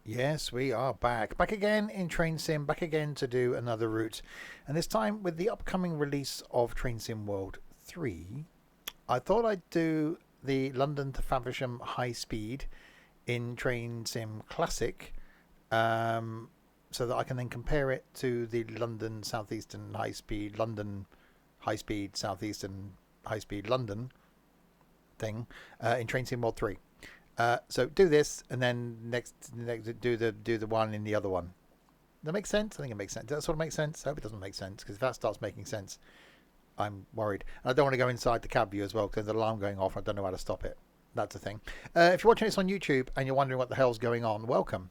Yes, we are back. Back again in Train Sim, back again to do another route. And this time with the upcoming release of Train Sim World 3, I thought I'd do the London to Faversham High Speed in Train Sim Classic, so that I can then compare it to the London Southeastern High Speed, London High Speed, Southeastern High Speed London thing in Train Sim World 3. So do this, and then next do the one in the other one. Does that make sense? I think it makes sense. Does that sort of make sense? I hope it doesn't make sense, because if that starts making sense, I'm worried. And I don't want to go inside the cab view as well, because there's an alarm going off. I don't know how to stop it. That's the thing. If you're watching this on YouTube and you're wondering what the hell's going on, welcome.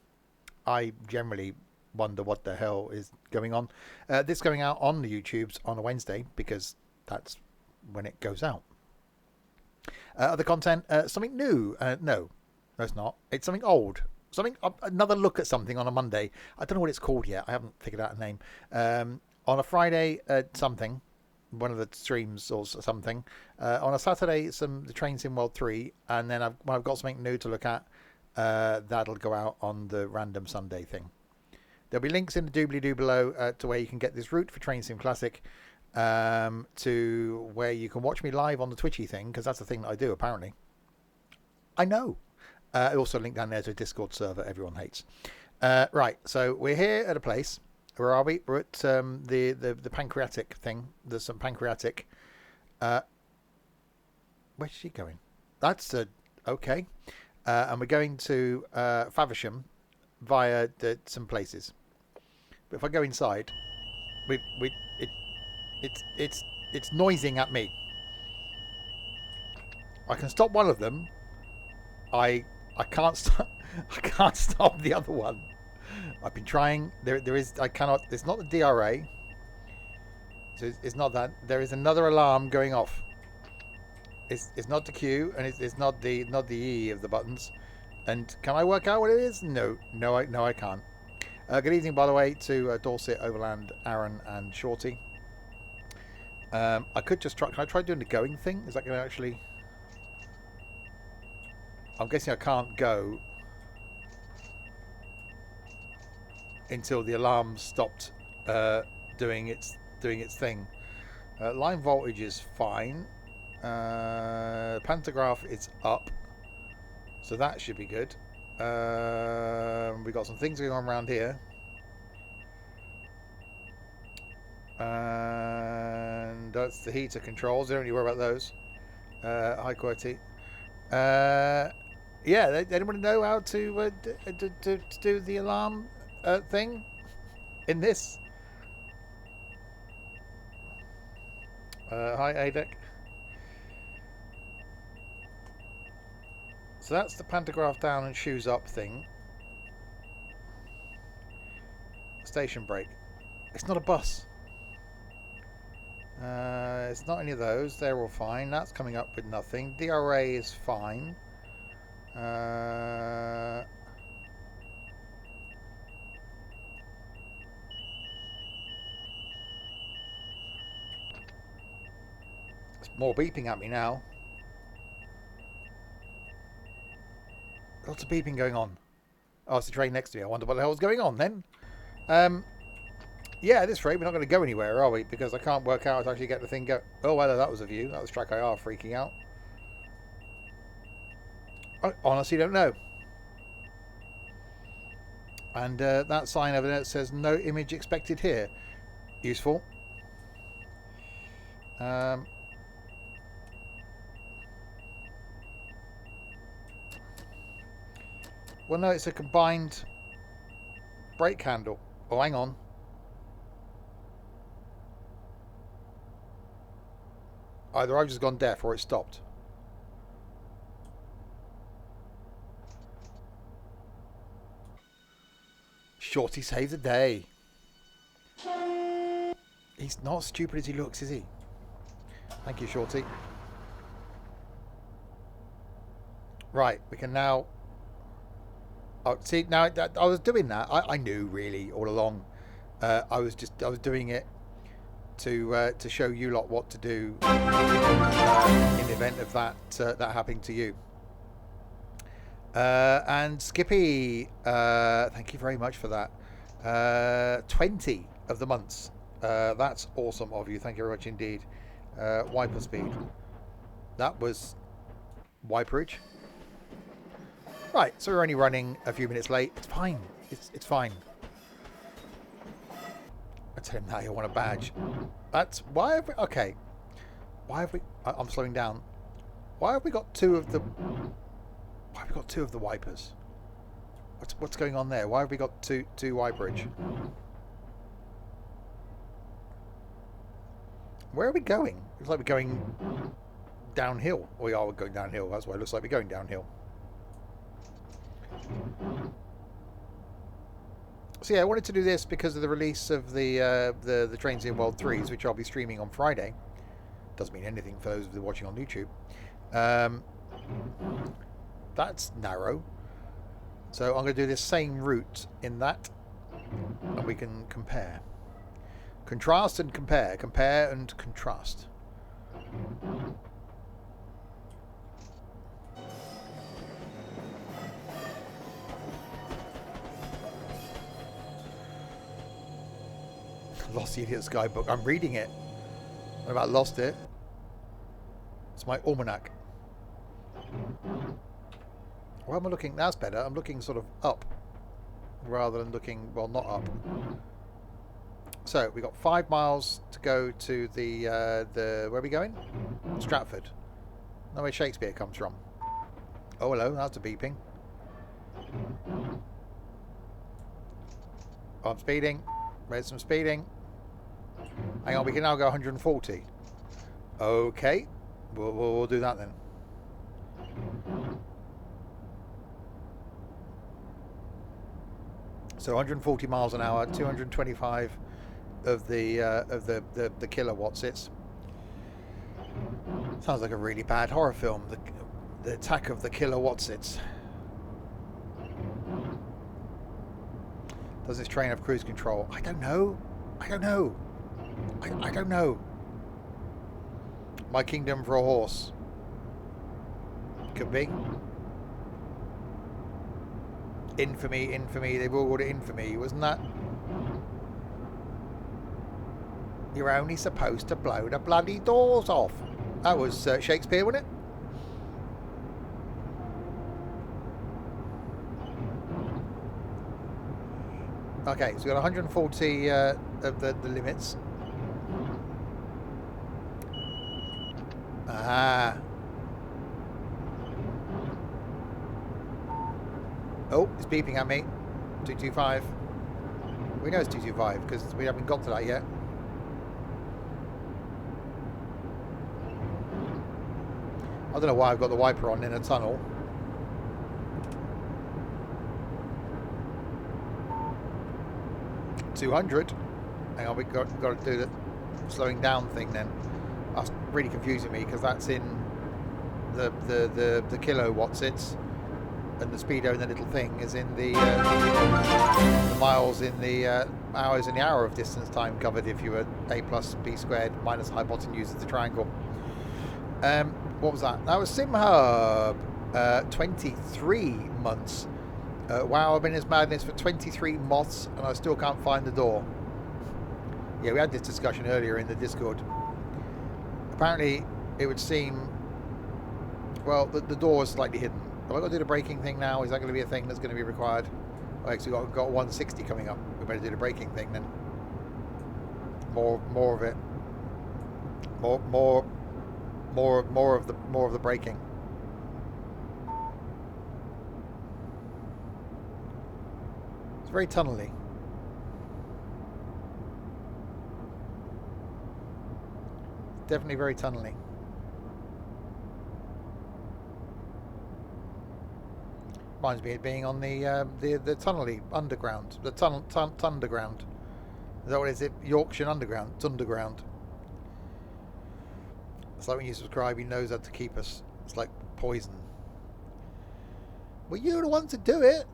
I generally wonder what the hell is going on. This going out on the YouTubes on a Wednesday, because that's when it goes out. Other content, something new. No, it's not. It's something old. Another look at something on a Monday. I don't know what it's called yet. I haven't figured out a name. On a Friday, something. One of the streams or something. On a Saturday, the Train Sim World 3. And then when I've got something new to look at, that'll go out on the random Sunday thing. There'll be links in the doobly-doo below to where you can get this route for Train Sim Classic. To where you can watch me live on the Twitchy thing, because that's the thing that I do apparently. I know. Also link down there to a Discord server everyone hates. Right, so we're here at a place. Where are we? We're at the pancreatic thing. There's some pancreatic. Where's she going? That's okay. And we're going to Faversham via some places. But if I go inside, it's noising at me. I can stop one of them. I can't stop. I can't stop the other one. I've been trying. There is. I cannot. It's not the DRA. So it's not that. There is another alarm going off. It's not the Q, and it's not the E of the buttons. And can I work out what it is? No, I can't. Good evening, by the way, to Dorset, Overland, Aaron, and Shorty. I could just try. Can I try doing the going thing? Is that going to actually? I'm guessing I can't go until the alarm stopped doing its thing. Line voltage is fine. Pantograph is up, so that should be good. We got some things going on around here. And that's the heater controls. Don't really worry about those. High quality. Yeah, anybody know how to do the alarm thing in this? Hi, ADEC. So that's the pantograph down and shoes up thing. Station brake. It's not a bus. It's not any of those. They're all fine. That's coming up with nothing. DRA is fine. It's more beeping at me now. Lots of beeping going on. Oh, it's the train next to me. I wonder what the hell's going on then. Yeah, at this rate, we're not going to go anywhere, are we? Because I can't work out how to actually get the thing go. Oh, well, that was a view. That was track IR freaking out. I honestly don't know. And that sign over there says no image expected here. Useful. Well, no, it's a combined brake handle. Oh, hang on. Either I've just gone deaf or it stopped. Shorty saves the day. He's not as stupid as he looks, is he? Thank you, Shorty. Right, we can now... Oh, see, now I was doing that. I knew really all along. I was doing it to show you lot what to do in the event of that happening to you. And Skippy, thank you very much for that. 20 of the months. That's awesome of you. Thank you very much indeed. Wiper speed. That was wiperage. Right, so we're only running a few minutes late. It's fine. It's fine. I tell him now you want a badge. That's why have we, okay. Why have we? I'm slowing down. Why have we got two of the? Why have we got two of the wipers? What's going on there? Why have we got two wiperage? Where are we going? Looks like we're going downhill. We are going downhill. That's why it looks like we're going downhill. So yeah, I wanted to do this because of the release of the Train Sim World 3s, which I'll be streaming on Friday. Doesn't mean anything for those of you watching on YouTube. That's narrow. So I'm going to do this same route in that, and we can compare. Contrast and compare. Compare and contrast. Lost the Idiot's Guidebook. I'm reading it. What about lost it? It's my almanac. Where am I looking? That's better. I'm looking sort of up rather than looking, well, not up. So we've got 5 miles to go to the where are we going? Stratford. No, where Shakespeare comes from. Oh, hello. That's a beeping. Oh, I'm speeding. There's some speeding. Hang on, we can now go 140. Okay, we'll do that then. So 140 miles an hour, 225 of the kilowatts. It sounds like a really bad horror film. The Attack of the Kilowatts. Does this train have cruise control? I don't know. I don't know. I don't know. My kingdom for a horse. Could be. Infamy, infamy. They've all got it infamy, wasn't that? You're only supposed to blow the bloody doors off. That was Shakespeare, wasn't it? Okay, so we've got 140 of the limits. Ah. Oh, it's beeping at me. 225. We know it's 225 because we haven't got to that yet. I don't know why I've got the wiper on in a tunnel. $200. Hang on, we've got to do the slowing down thing then. That's really confusing me because that's in the kilowatts, and the speedo in the little thing is in the miles in the hours in the hour of distance time covered if you were a plus b squared minus hypotenuse of the triangle. What was that? That was SimHub. 23 months. Wow, I've been in this madness for 23 months and I still can't find the door. Yeah, we had this discussion earlier in the Discord. Apparently, it would seem... Well, the door is slightly hidden. Have I got to do the braking thing now? Is that going to be a thing that's going to be required? Oh, actually, we've got 160 coming up. We better do the braking thing then. More of it. More of the braking. It's very tunnely. Definitely very tunnely. Reminds me of being on the tunnely underground, the underground. Is that what it is? Yorkshire Underground. It's underground. It's like when you subscribe, he knows how to keep us. It's like poison. Well, you're the ones that do it.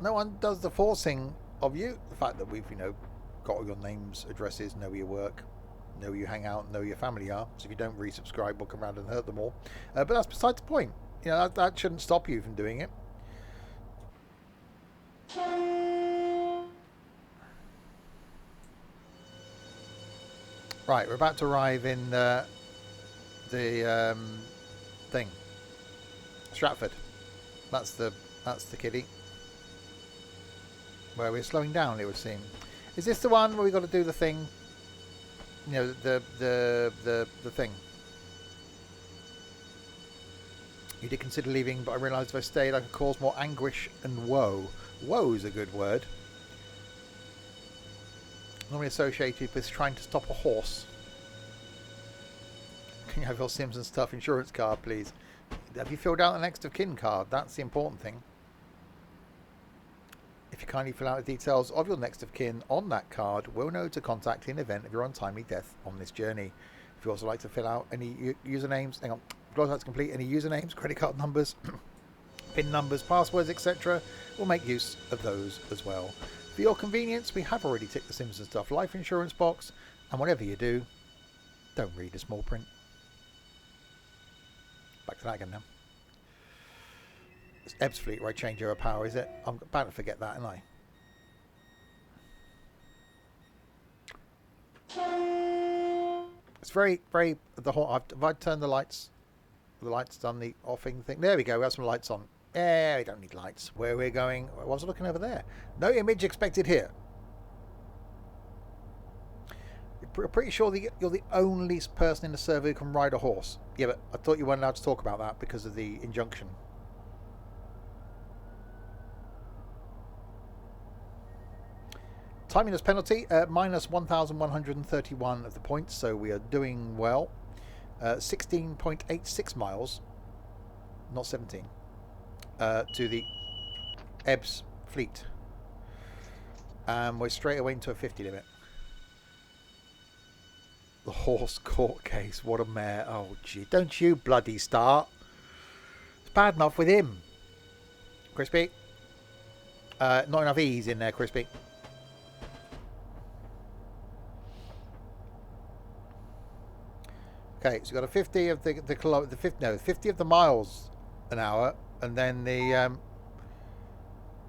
No one does the forcing of you. The fact that we've, got all your names, addresses, know where you work, know where you hang out, know where your family are. So if you don't resubscribe, we'll come around and hurt them all. But that's besides the point. You know, that shouldn't stop you from doing it. Right, we're about to arrive in the thing, Stratford. That's the kiddie. Where we're slowing down, it would seem. Is this the one where we got to do the thing? You know, the thing. You did consider leaving, but I realised if I stayed, I could cause more anguish and woe. Woe is a good word. Normally associated with trying to stop a horse. Can you have your Simpson Stuff insurance card, please? Have you filled out the next of kin card? That's the important thing. If you kindly fill out the details of your next of kin on that card, we'll know to contact in event of your untimely death on this journey. If you also like to fill out any usernames, hang on, if you'd also like to complete any usernames, credit card numbers, PIN numbers, passwords, etc., we'll make use of those as well. For your convenience, we have already ticked the Simpson Stuff life insurance box, and whatever you do, don't read the small print. Back to that again now. It's Ebbs Fleet where I change over power, is it? I'm about to forget that, aren't I? It's very, very. Have I turned the lights? The lights done the offing thing. There we go. We have some lights on. Yeah, we don't need lights. Where we're going? I was looking over there. No image expected here. You're pretty sure that you're the only person in the server who can ride a horse. Yeah, but I thought you weren't allowed to talk about that because of the injunction. Timeliness penalty, minus 1,131 of the points, so we are doing well. 16.86 miles, not 17, to the Ebbs Fleet. And we're straight away into a 50 limit. The horse court case, what a mare. Oh, gee, don't you bloody start. It's bad enough with him. Crispy. Not enough ease in there, Crispy. Okay, so we've got a 50 of the 50 of the miles an hour, and then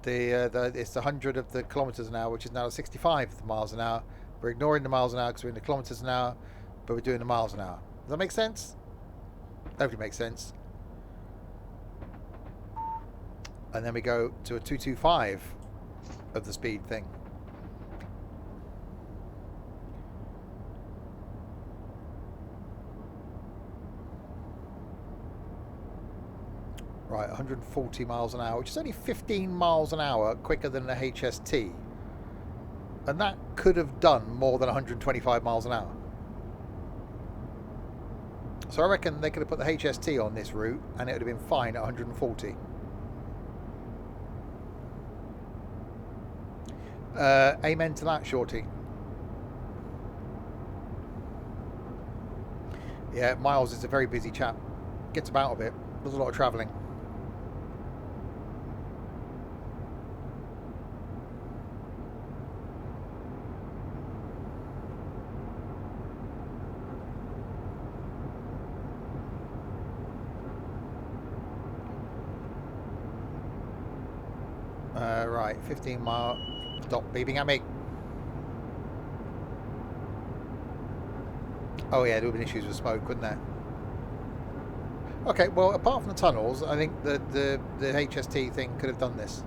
it's 100 of the kilometers an hour, which is now 65 of the miles an hour. We're ignoring the miles an hour because we're in the kilometers an hour, but we're doing the miles an hour. Does that make sense? Hopefully makes sense. And then we go to a 225 of the speed thing. Right, 140 miles an hour, which is only 15 miles an hour quicker than the HST. And that could have done more than 125 miles an hour. So I reckon they could have put the HST on this route and it would have been fine at 140. Amen to that, Shorty. Yeah, Miles is a very busy chap. Gets about a bit. Does a lot of travelling. Right, 15 mile. Stop beeping at me. Oh yeah, there would have been issues with smoke, wouldn't there? Okay, well, apart from the tunnels, I think the HST thing could have done this.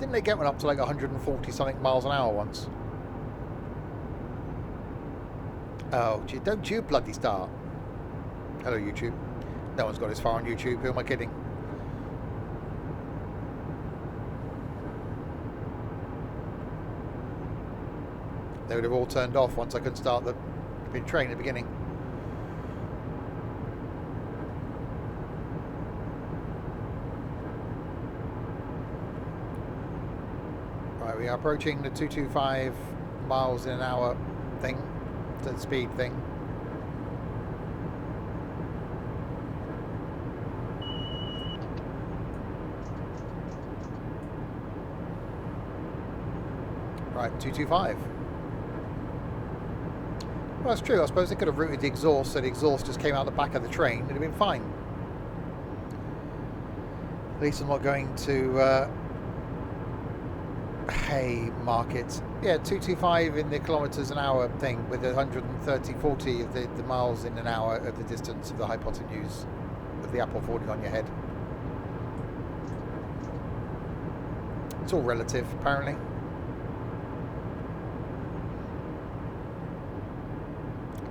Didn't they get one up to like 140 something miles an hour once? Oh, gee, don't you bloody start. Hello, YouTube. No one's got as far on YouTube. Who am I kidding? They would have all turned off once I could start the train at the beginning. Right, we are approaching the 225 miles in an hour thing, the speed thing. Right, 225. Well, that's true. I suppose they could have routed the exhaust so the exhaust just came out the back of the train. It'd have been fine. At least I'm not going to Haymarket. Yeah, 225 in the kilometres an hour thing with 40 of the miles in an hour of the distance of the hypotenuse of the apple falling on your head. It's all relative, apparently.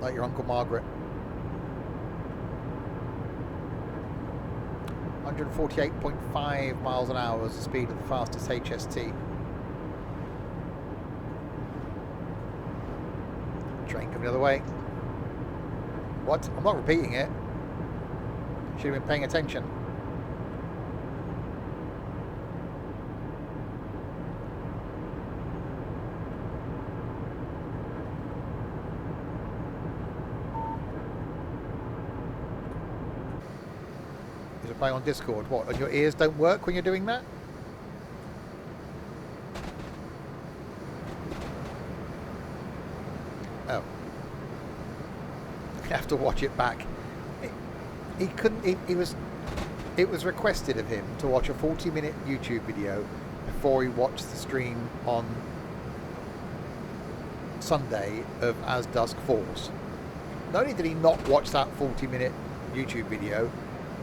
Like your Uncle Margaret. 148.5 miles an hour is the speed of the fastest HST. Train coming the other way. What? I'm not repeating it. Should have been paying attention. You're playing on Discord. What? And your ears don't work when you're doing that? Oh. You have to watch it back. He couldn't. It was requested of him to watch a 40-minute YouTube video before he watched the stream on Sunday of As Dusk Falls. Not only did he not watch that 40-minute YouTube video,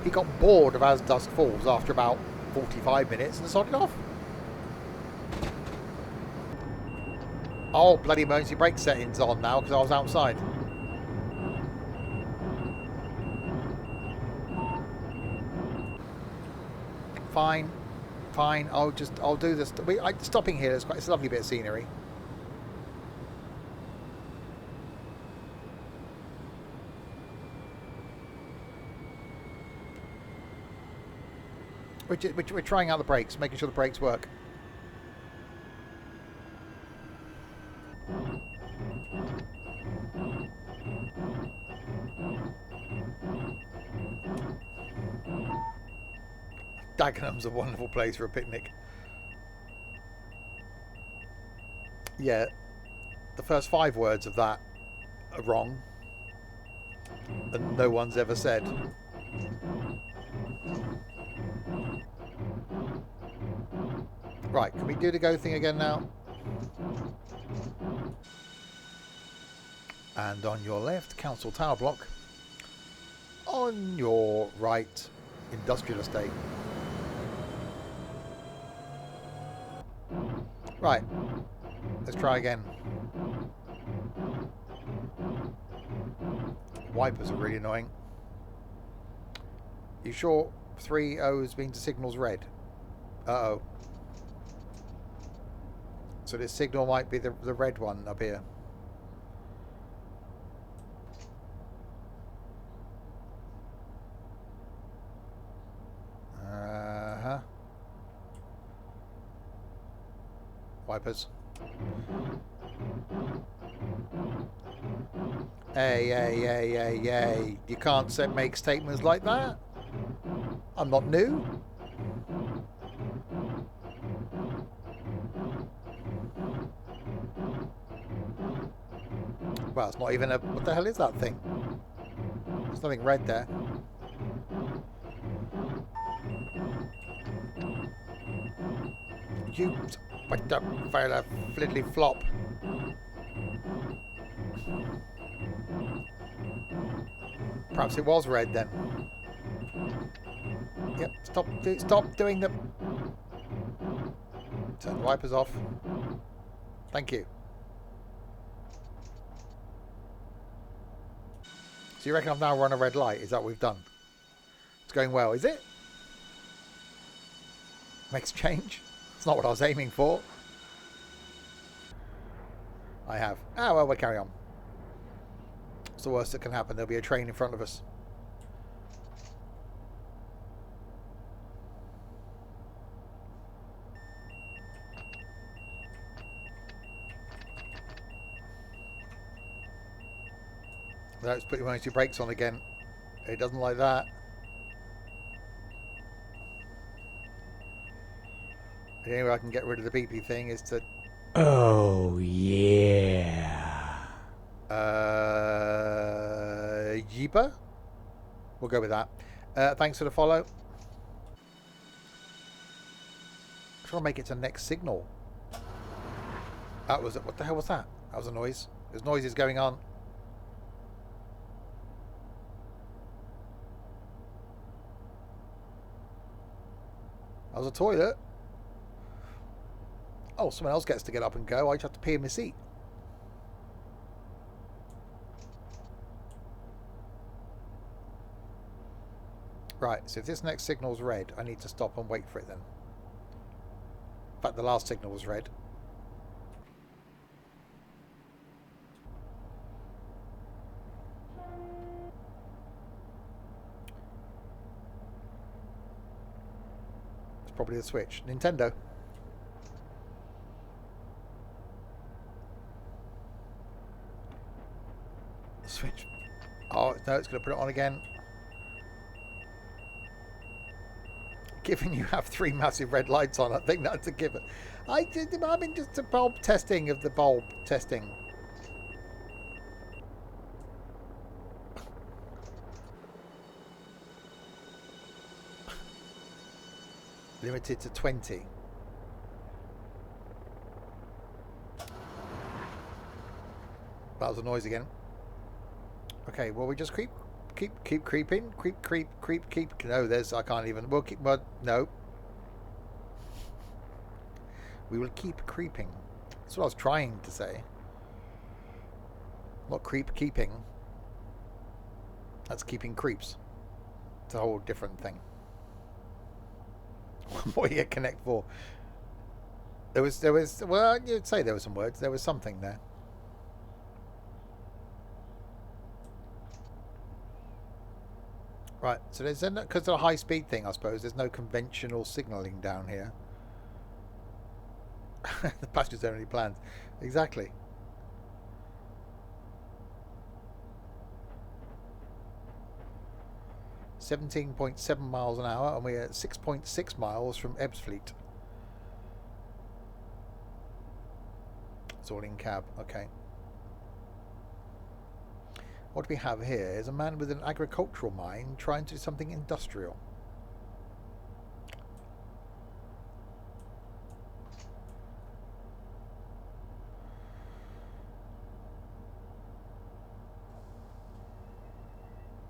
he got bored of As Dusk Falls after about 45 minutes and sodded off. Oh, bloody emergency brake settings on now because I was outside. Fine, I'll do this. Stopping here is it's a lovely bit of scenery. We're trying out the brakes, making sure the brakes work. Dagenham's a wonderful place for a picnic. Yeah, the first 5 words of that are wrong, and no one's ever said. Right, can we do the go thing again now? And on your left, Council Tower Block. On your right, Industrial Estate. Right, let's try again. Wipers are really annoying. You sure 3 O's means the signal's red? Uh-oh. So this signal might be the red one up here. Uh-huh. Wipers. Hey. You can't make statements like that. I'm not new. Well, it's not even a... What the hell is that thing? There's nothing red there. You... What the fella fliddly flop. Perhaps it was red then. Yep, stop doing the... Turn the wipers off. Thank you. So you reckon I've now run a red light? Is that what we've done? It's going well, is it? Makes change. It's not what I was aiming for. I have. Ah, well, we'll carry on. What's the worst that can happen? There'll be a train in front of us. Let's put your emergency brakes on again. It doesn't like that. The only way I can get rid of the beepy thing is to... Oh, yeah. cheaper. We'll go with that. Thanks for the follow. Try to make it to next signal. That was it. What the hell was that? That was a noise. There's noises going on. That was a toilet. Oh, someone else gets to get up and go. I just have to pee in my seat. Right, so if this next signal's red, I need to stop and wait for it then. In fact, the last signal was red. It's probably the Switch. Nintendo. Switch. Oh, no, it's going to put it on again. Given you have 3 massive red lights on, I think that's a given. I'm in just a bulb testing of the bulb testing. Limited to 20. That was a noise again. Okay, well we just keep creeping, keep. No, there's, I can't even. We'll keep. Well, no. We will keep creeping. That's what I was trying to say. Not keeping. That's keeping creeps. It's a whole different thing. What do you get Connect for? There was. Well, you'd say there were some words. There was something there. Right, so there's because of the high speed thing, I suppose, there's no conventional signalling down here. The passengers don't have any plans. Exactly. .7 miles an hour, and we're at 6.6 miles from Ebbsfleet. It's all in cab, okay. What we have here is a man with an agricultural mind trying to do something industrial.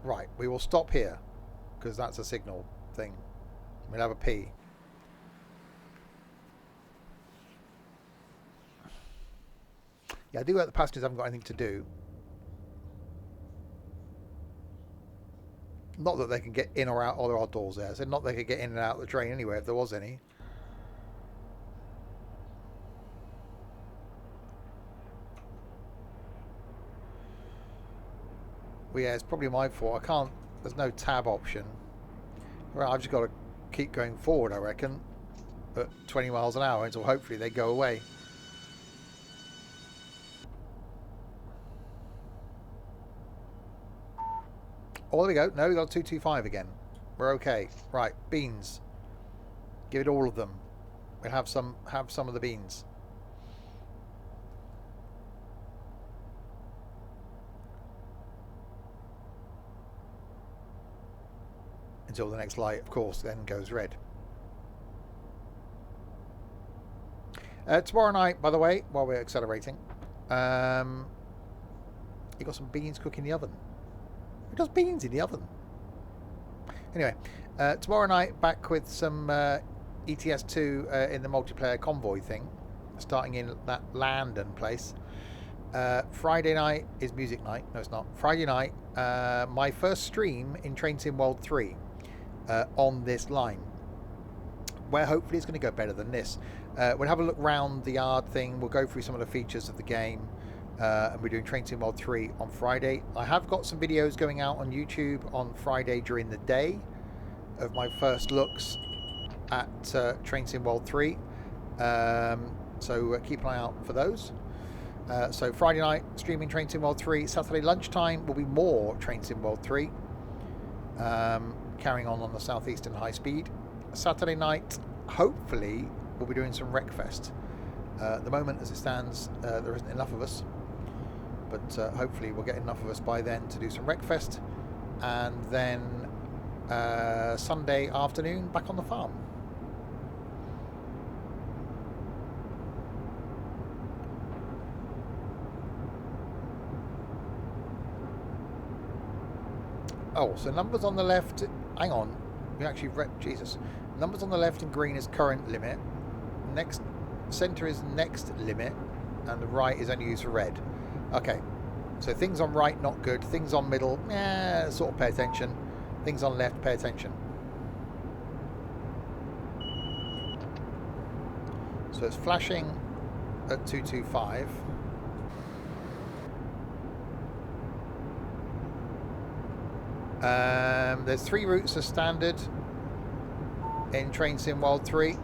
Right, we will stop here because that's a signal thing. We'll have a pee. Yeah, I do hope the passengers haven't got anything to do. Not that they can get in or out. Oh, there are doors there. So not that they could get in and out of the train anyway, if there was any. Well, yeah, it's probably my fault. I can't. There's no tab option. Well, I've just got to keep going forward, I reckon, at 20 miles an hour until hopefully they go away. Oh, there we go. No, we got 225 again. We're okay. Right, beans. Give it all of them. We'll have some of the beans. Until the next light, of course, then goes red. Tomorrow night, by the way, while we're accelerating, you got some beans cooking in the oven. Who does beans in the oven? Anyway, tomorrow night back with some ETS2 in the multiplayer convoy thing, starting in that London place. Friday night is music night. No, it's not. Friday night, my first stream in Train Sim World 3 on this line, where hopefully it's going to go better than this. We'll have a look round the yard thing. We'll go through some of the features of the game. And we're doing Train Sim World 3 on Friday. I have got some videos going out on YouTube on Friday during the day of my first looks at Train Sim World 3. So keep an eye out for those. So Friday night, streaming Train Sim World 3. Saturday lunchtime will be more Train Sim World 3. Carrying on the Southeastern High Speed. Saturday night, hopefully, we'll be doing some Wreckfest. At the moment, as it stands, there isn't enough of us. But hopefully we'll get enough of us by then to do some Wreckfest. and then Sunday afternoon back on the farm. Oh, so numbers on the left. Hang on, you actually read Jesus. Numbers on the left in green is current limit. Next center is next limit, and the right is only used for red. Okay, so things on right not good. Things on middle, sort of pay attention. Things on left, pay attention. So it's flashing at 225. There's 3 routes as standard in Train Sim World 3.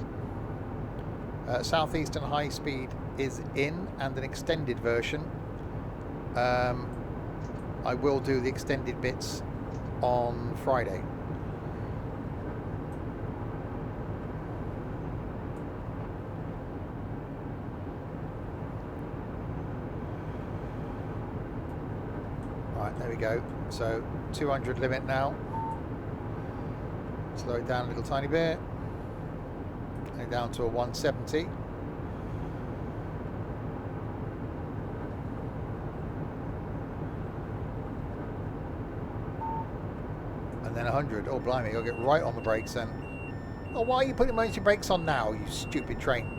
Southeastern High Speed is in, and an extended version. I will do the extended bits on Friday. Right, there we go. So 200 limit now. Slow it down a little tiny bit. And down to a 170. And then 100. Oh, blimey, I'll get right on the brakes then. Oh, why are you putting emergency brakes on now, you stupid train?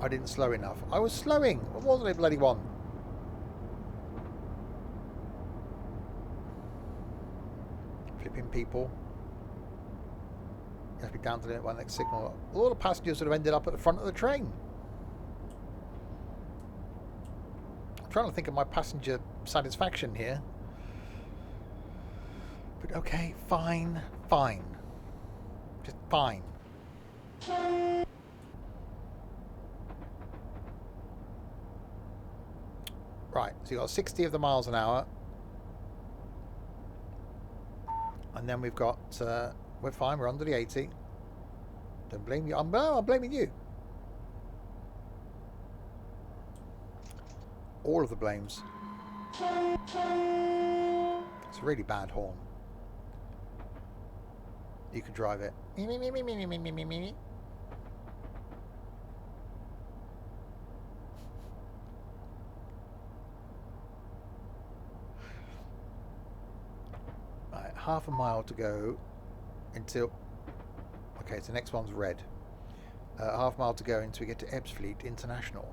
I didn't slow enough. I was slowing. What wasn't it, bloody one? Flipping people. You have to be down to the one next signal. All the passengers would have ended up at the front of the train. I'm trying to think of my passenger satisfaction here. But okay, fine, fine. Just fine. Right, so you've got 60 of the miles an hour. And then we've got, we're fine, we're under the 80. Don't blame you. I'm blaming you. All of the blames. It's a really bad horn. You can drive it. Right, half a mile to go until... Okay, so the next one's red. Half a mile to go until we get to Ebbsfleet International.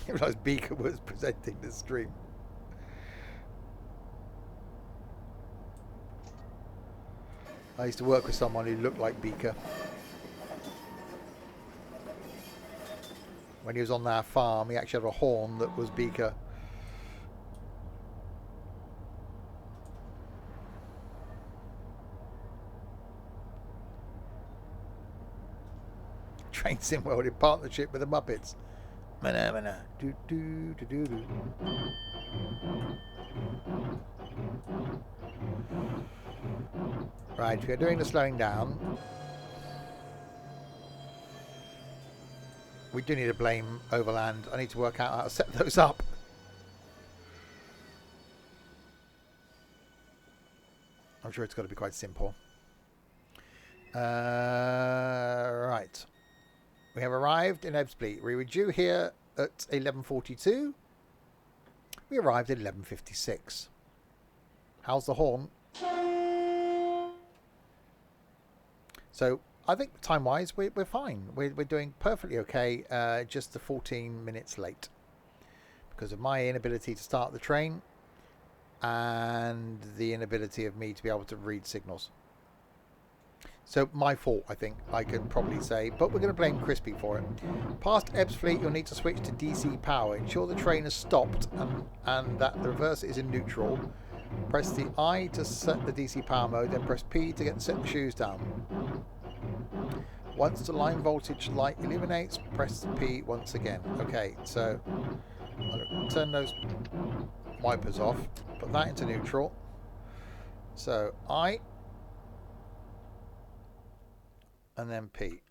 I realised Beaker was presenting the stream. I used to work with someone who looked like Beaker. When he was on our farm, he actually had a horn that was Beaker. Train Sim World in partnership with the Muppets. Mana, mana. Do, do, do, do, do. Right, we're doing the slowing down. We do need to blame Overland. I need to work out how to set those up. I'm sure it's got to be quite simple. Right. We have arrived in Ebbsfleet. We were due here at 11:42. We arrived at 11:56. How's the horn? So I think time-wise we're fine. We're doing perfectly okay. Just the 14 minutes late because of my inability to start the train and the inability of me to be able to read signals. So my fault, I think I can probably say, but we're going to blame Crispy for it. Past Ebbsfleet, you'll need to switch to DC power. Ensure the train has stopped and that the reverser is in neutral. Press the I to set the DC power mode, then press P to set the shoes down. Once the line voltage light illuminates, press P once again. Okay, so I'll turn those wipers off, put that into neutral. So I, and then P.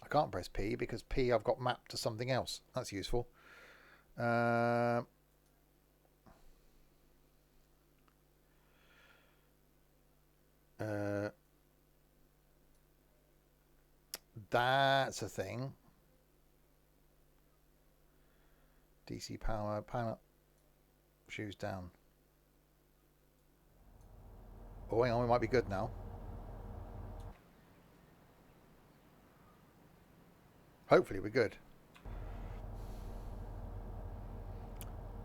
I can't press P because P I've got mapped to something else. That's useful. That's a thing. DC power, panel, shoes down. Oh, hang on, we might be good now. Hopefully we're good.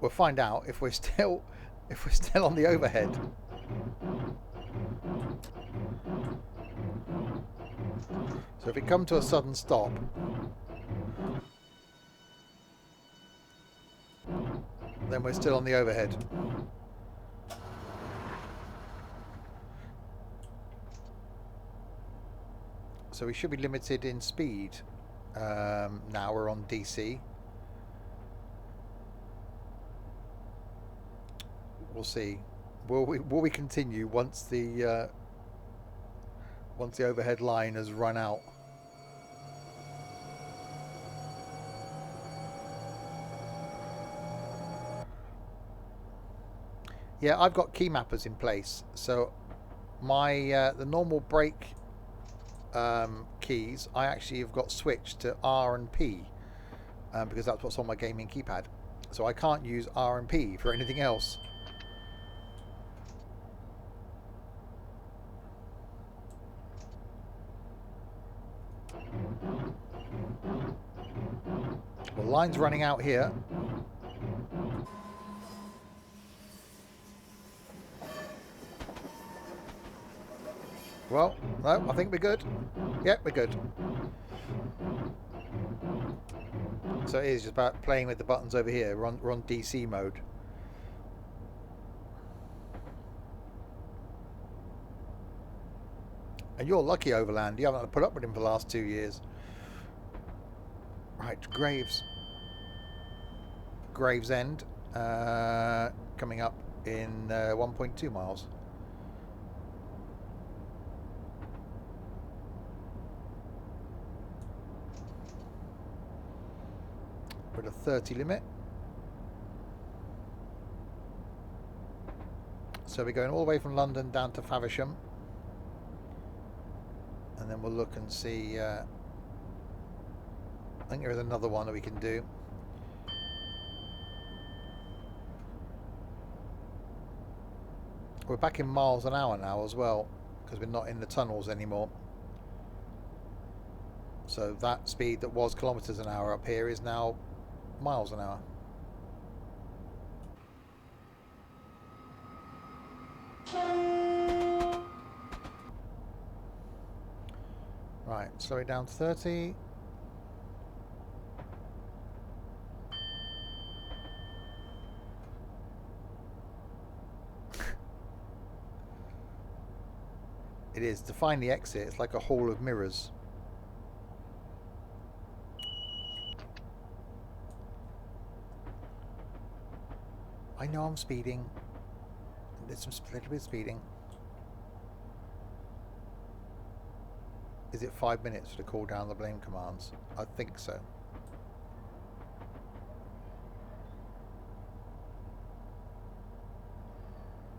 We'll find out if we're still on the overhead. So if we come to a sudden stop, then we're still on the overhead. So we should be limited in speed. Now we're on DC. We'll see. Will we continue once the overhead line has run out? Yeah, I've got key mappers in place, so my the normal brake keys I actually have got switched to R and P because that's what's on my gaming keypad. So I can't use R and P for anything else. Well, line's running out here. Well, no, I think we're good. Yep, we're good. So it is just about playing with the buttons over here. We're on DC mode. And you're lucky, Overland. You haven't had to put up with him for the last 2 years. Right, Gravesend. Coming up in 1.2 miles. With a 30 limit. So we're going all the way from London down to Faversham. And then we'll look and see. I think there is another one that we can do. We're back in miles an hour now as well, because we're not in the tunnels anymore. So that speed that was kilometers an hour up here is now miles an hour. Right, slow it down to 30. It is. To find the exit, it's like a hall of mirrors. I know I'm speeding. There's some little bit of speeding. Is it 5 minutes to call down the blame commands? I think so.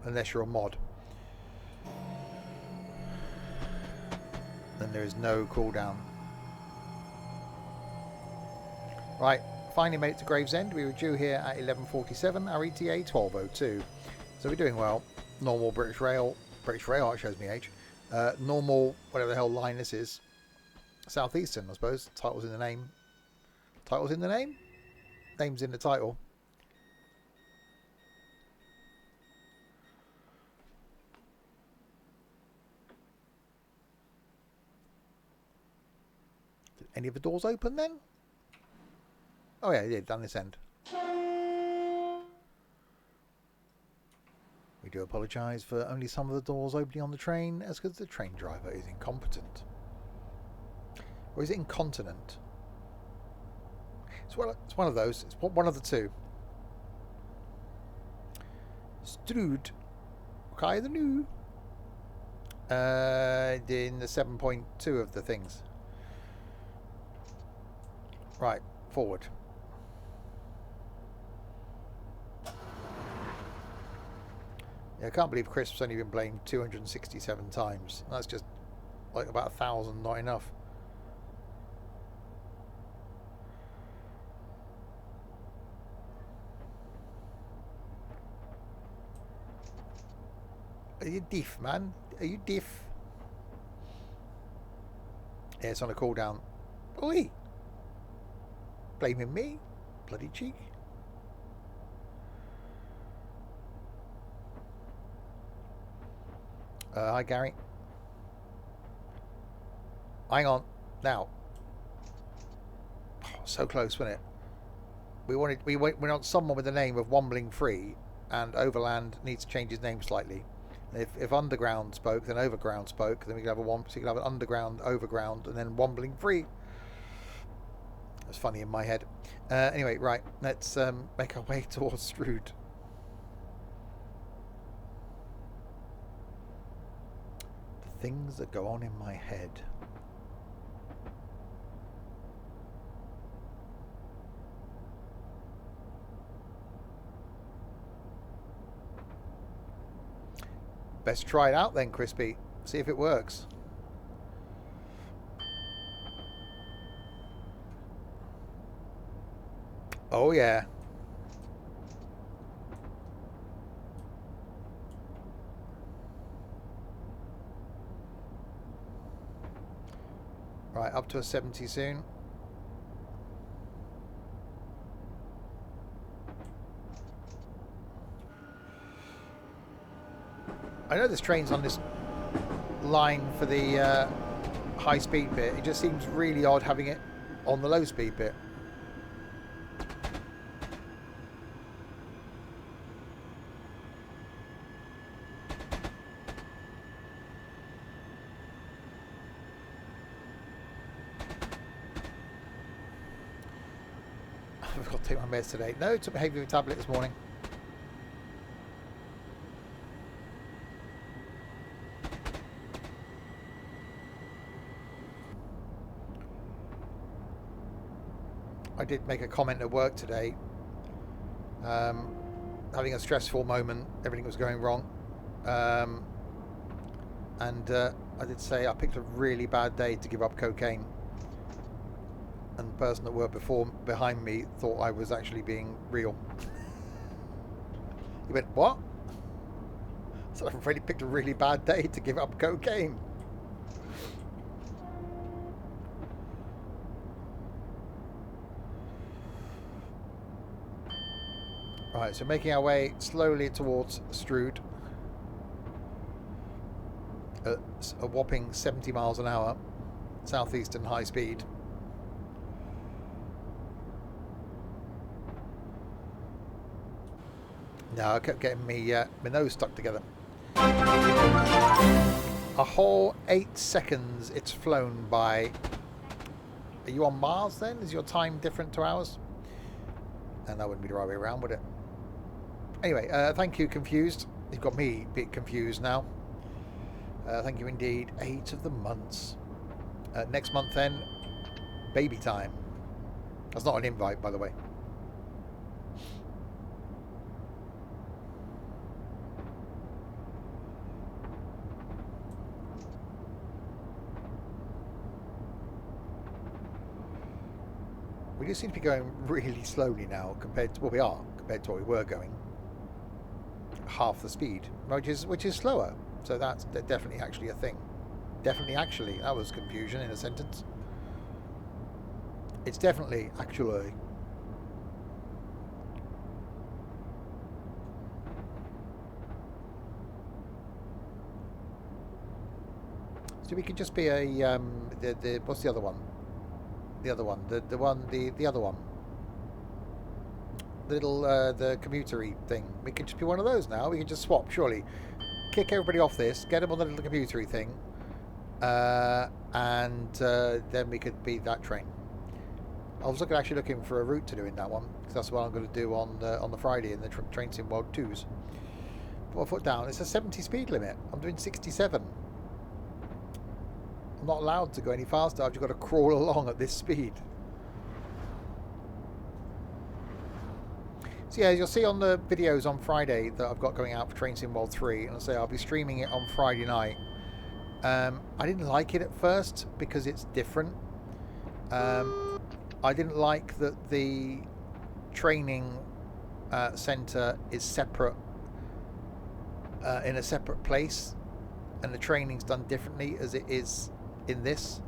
Unless you're a mod. Then there is no cooldown. Right, finally made it to Gravesend. We were due here at 11:47. Our ETA 12:02. So we're doing well. Normal British Rail. British Rail, it shows me age. Normal, whatever the hell line this is. Southeastern, I suppose. Title's in the name. Title's in the name? Name's in the title. Did any of the doors open then? Oh yeah, it did, down this end. We do apologise for only some of the doors opening on the train, as because the train driver is incompetent. Or is it incontinent? It's one of those. It's one of the two. Strood. Okay, the new. In the 7.2 of the things. Right, forward. Yeah, I can't believe Crisp's only been blamed 267 times. That's just like about 1,000, not enough. Are you deaf, man? Are you deaf? Yeah, it's on a cooldown. Oi! Blaming me? Bloody cheek. Hi, Gary. Hang on. Now. Oh, so close, wasn't it? We want someone with the name of Wombling Free, and Overland needs to change his name slightly. If Underground spoke, then Overground spoke. Then we could have so you could have an Underground, Overground, and then Wombling Free. That's funny in my head. Anyway, right. Let's make our way towards Strood. The things that go on in my head. Best try it out then, Crispy. See if it works. Oh yeah. Right, up to a 70 soon. I know this train's on this line for the high speed bit. It just seems really odd having it on the low speed bit. I've got to take my meds today. No, took my hay tablet this morning. I did make a comment at work today, having a stressful moment, everything was going wrong, and I did say I picked a really bad day to give up cocaine, and the person that worked behind me thought I was actually being real. He went, "What?" So I've already picked a really bad day to give up cocaine. Right, so making our way slowly towards Strood at a whopping 70 miles an hour, southeastern high speed. No, I kept getting my nose stuck together. A whole 8 seconds it's flown by. Are you on Mars then? Is your time different to ours? And that wouldn't be the right way around, would it? Anyway, thank you, Confused. You've got me a bit confused now. Thank you indeed. 8 of the months. Next month then, baby time. That's not an invite, by the way. We do seem to be going really slowly now compared to, well, we are compared to what we were going. Half the speed, which is slower. So that's definitely actually a thing. Definitely actually. That was confusion in a sentence. It's definitely actually. So we could just be a the what's the other one? The other one, the other one. the commutery thing. We could just be one of those now. We can just swap, surely. Kick everybody off this, get them on the little computery thing, and then we could be that train. I was actually looking for a route to do in that one, because that's what I'm going to do on the Friday in the Train Sim World 2s. Put my foot down. It's a 70 speed limit. I'm doing 67. I'm not allowed to go any faster. I've just got to crawl along at this speed. So yeah, as you'll see on the videos on Friday that I've got going out for Train Sim World 3, and I'll say I'll be streaming it on Friday night. I didn't like it at first because it's different. I didn't like that the training centre is separate, in a separate place, and the training's done differently as it is in this.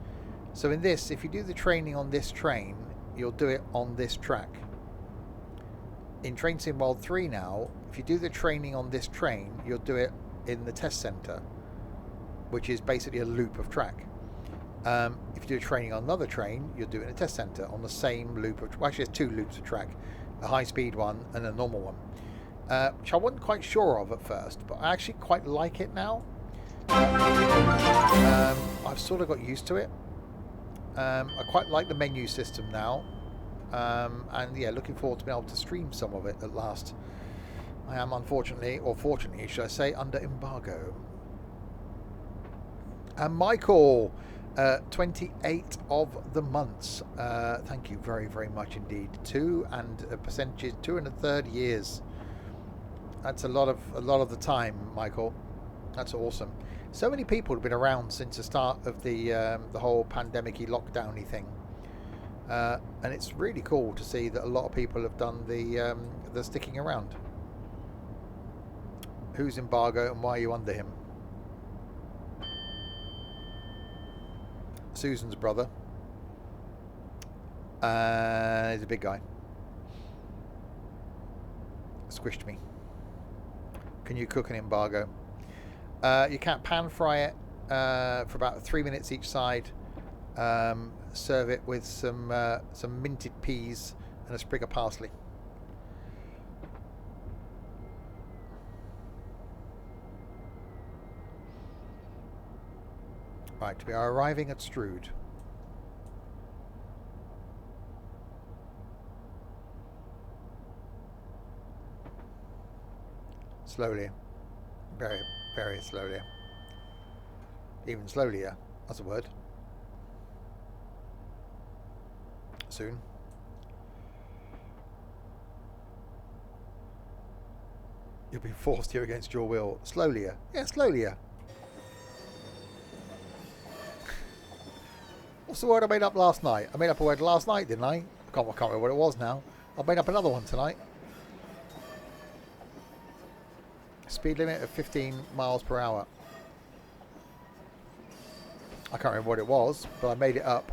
So in this, if you do the training on this train, you'll do it on this track. In Train Sim World 3 now, if you do the training on this train, you'll do it in the test centre, which is basically a loop of track. If you do training on another train, you'll do it in a test centre on the same loop of... Well, actually, there's two loops of track, a high-speed one and a normal one, which I wasn't quite sure of at first, but I actually quite like it now. I've sort of got used to it. I quite like the menu system now. And yeah, looking forward to being able to stream some of it at last. I am unfortunately, or fortunately should I say, under embargo. And Michael, 28 of the months. Thank you very, very much indeed. 2 and a percentage, 2 1/3 years. That's a lot of the time, Michael. That's awesome. So many people have been around since the start of the whole pandemic-y, lockdown-y thing. And it's really cool to see that a lot of people have done the sticking around. Who's embargo and why are you under him? Susan's brother. He's a big guy. Squished me. Can you cook an embargo? You can't pan fry it for about 3 minutes each side. Serve it with some minted peas and a sprig of parsley. Right, we are arriving at Strood. Slowly. Very, very slowly. Even slowlier, that's a word. Soon. You'll be forced here against your will. Slowlier. Yeah, slowlier. What's the word I made up last night? I made up a word last night, didn't I? I can't remember what it was now. I've made up another one tonight. Speed limit of 15 miles per hour. I can't remember what it was, but I made it up.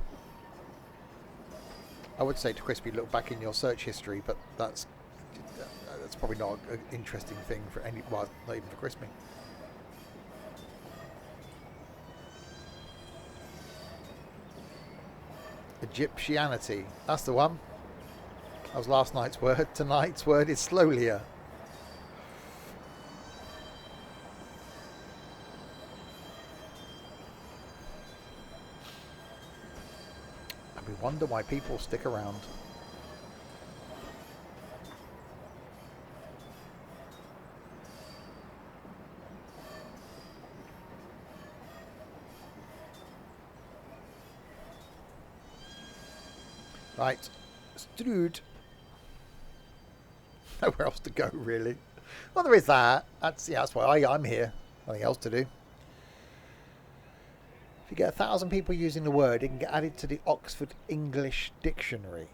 I would say to Crispy, look back in your search history, but that's probably not an interesting thing for any... Well, not even for Crispy. Egyptianity. That's the one. That was last night's word. Tonight's word is slowlier. And we wonder why people stick around. Right, Strood. Nowhere else to go, really. Well, there is that. That's why I'm here. Nothing else to do. If you get 1,000 people using the word, it can get added to the Oxford English Dictionary.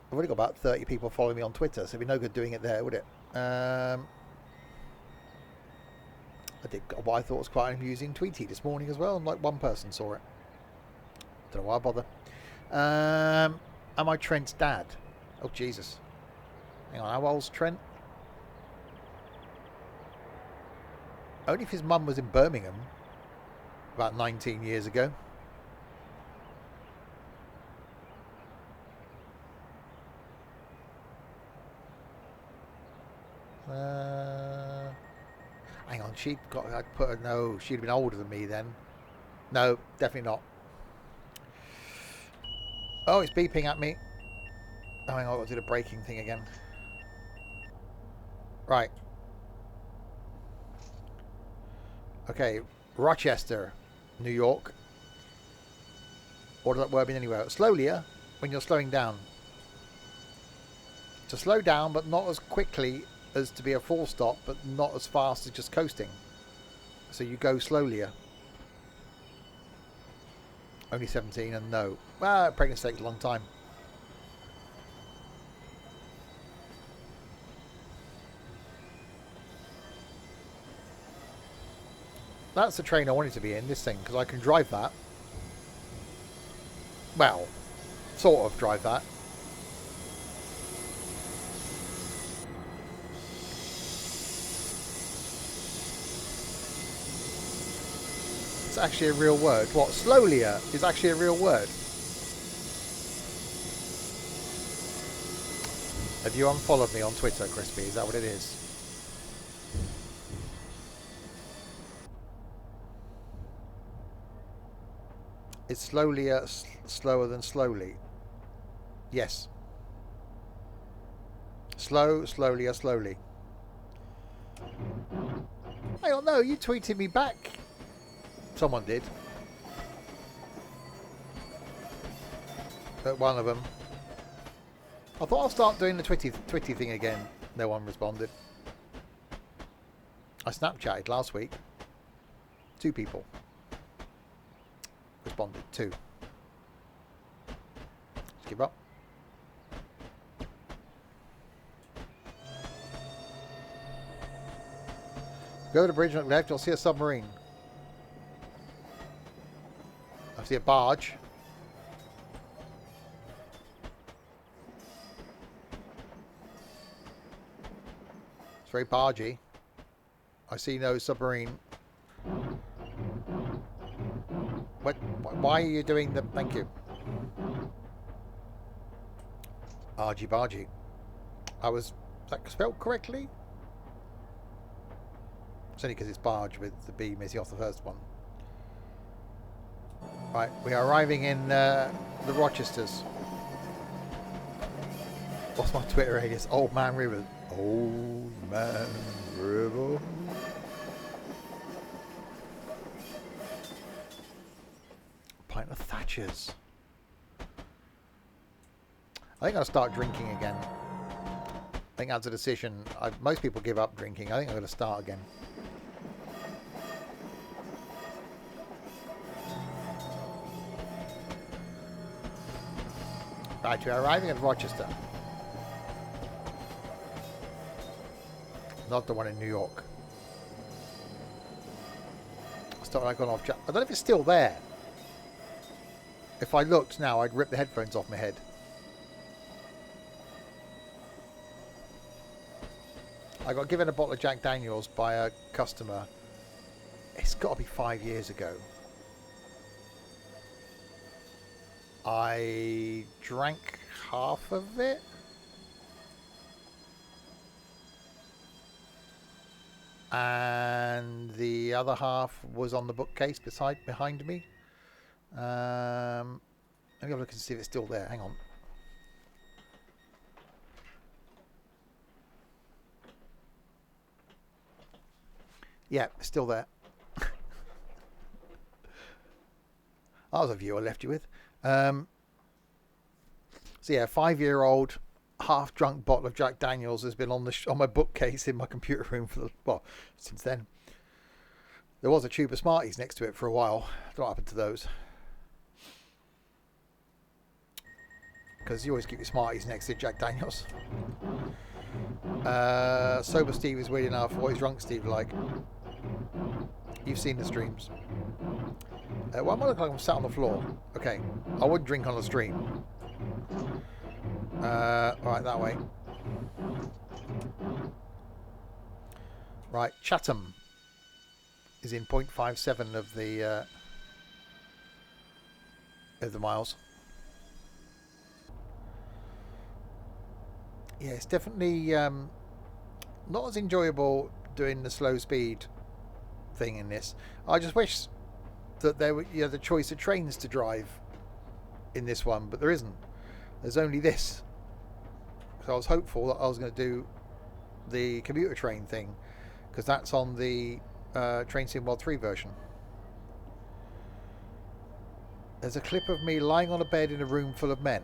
I've already got about 30 people following me on Twitter, so it'd be no good doing it there, would it? I did what I thought was quite an amusing tweety this morning as well, and like one person saw it. Don't know why I bother. Am I Trent's dad? Oh, Jesus. Hang on, how old's Trent? Only if his mum was in Birmingham about 19 years ago. Hang on, she'd got. I'd put her. No, she'd have been older than me then. No, definitely not. Oh, it's beeping at me. Oh, hang on, I've got to do the braking thing again. Right. Okay, Rochester, New York. Or does that word mean anywhere? Slowlier when you're slowing down. To slow down, but not as quickly as to be a full stop, but not as fast as just coasting. So you go slowlier. Only 17 and no. Well, pregnancy takes a long time. That's the train I wanted to be in, this thing, because I can drive that. Well, sort of drive that. It's actually a real word. What? Slowlier is actually a real word. Have you unfollowed me on Twitter, Crispy? Is that what it is? It's slowlier, slower than slowly. Yes. Slow, slowlier, slowly. I don't know. You tweeted me back. Someone did. One of them. I thought I'll start doing the Twitty thing again. No one responded. I Snapchatted last week. 2 people responded. 2. Just give up. Go to the bridge and look left. You'll see a submarine. I see a barge. It's very bargy. I see no submarine. What? Why are you doing the... Thank you. Argy bargy. Is that spelled correctly? It's only because it's barge with the B missing off the first one. Right, we are arriving in the Rochesters. What's my Twitter alias? Old Man River. Old Man River. Pint of Thatcher's. I think I'll start drinking again. I think that's a decision. Most people give up drinking. I think I'm going to start again. Right, we're arriving at Rochester. Not the one in New York. I thought I'd gone off. I don't know if it's still there. If I looked now, I'd rip the headphones off my head. I got given a bottle of Jack Daniels by a customer. It's got to be 5 years ago. I drank half of it. And the other half was on the bookcase behind me. Let me have a look and see if it's still there. Hang on. Yeah, it's still there. That was a view I left you with. So yeah, 5-year-old half-drunk bottle of Jack Daniels has been on my bookcase in my computer room since then. There was a tube of Smarties next to it for a while. I don't know what happened to those. Because you always keep your Smarties next to Jack Daniels. Sober Steve is weird enough. What is drunk Steve like? You've seen the streams. Why am I looking like I'm sat on the floor? Okay, I would drink on the stream. Right, that way. Right, Chatham is in 0.57 of the miles. Yeah, it's definitely not as enjoyable doing the slow speed thing in this. I just wish that there were the choice of trains to drive in this one, but there isn't. There's only this. So I was hopeful that I was going to do the commuter train thing, because that's on the Train Sim World 3 version. There's a clip of me lying on a bed in a room full of men.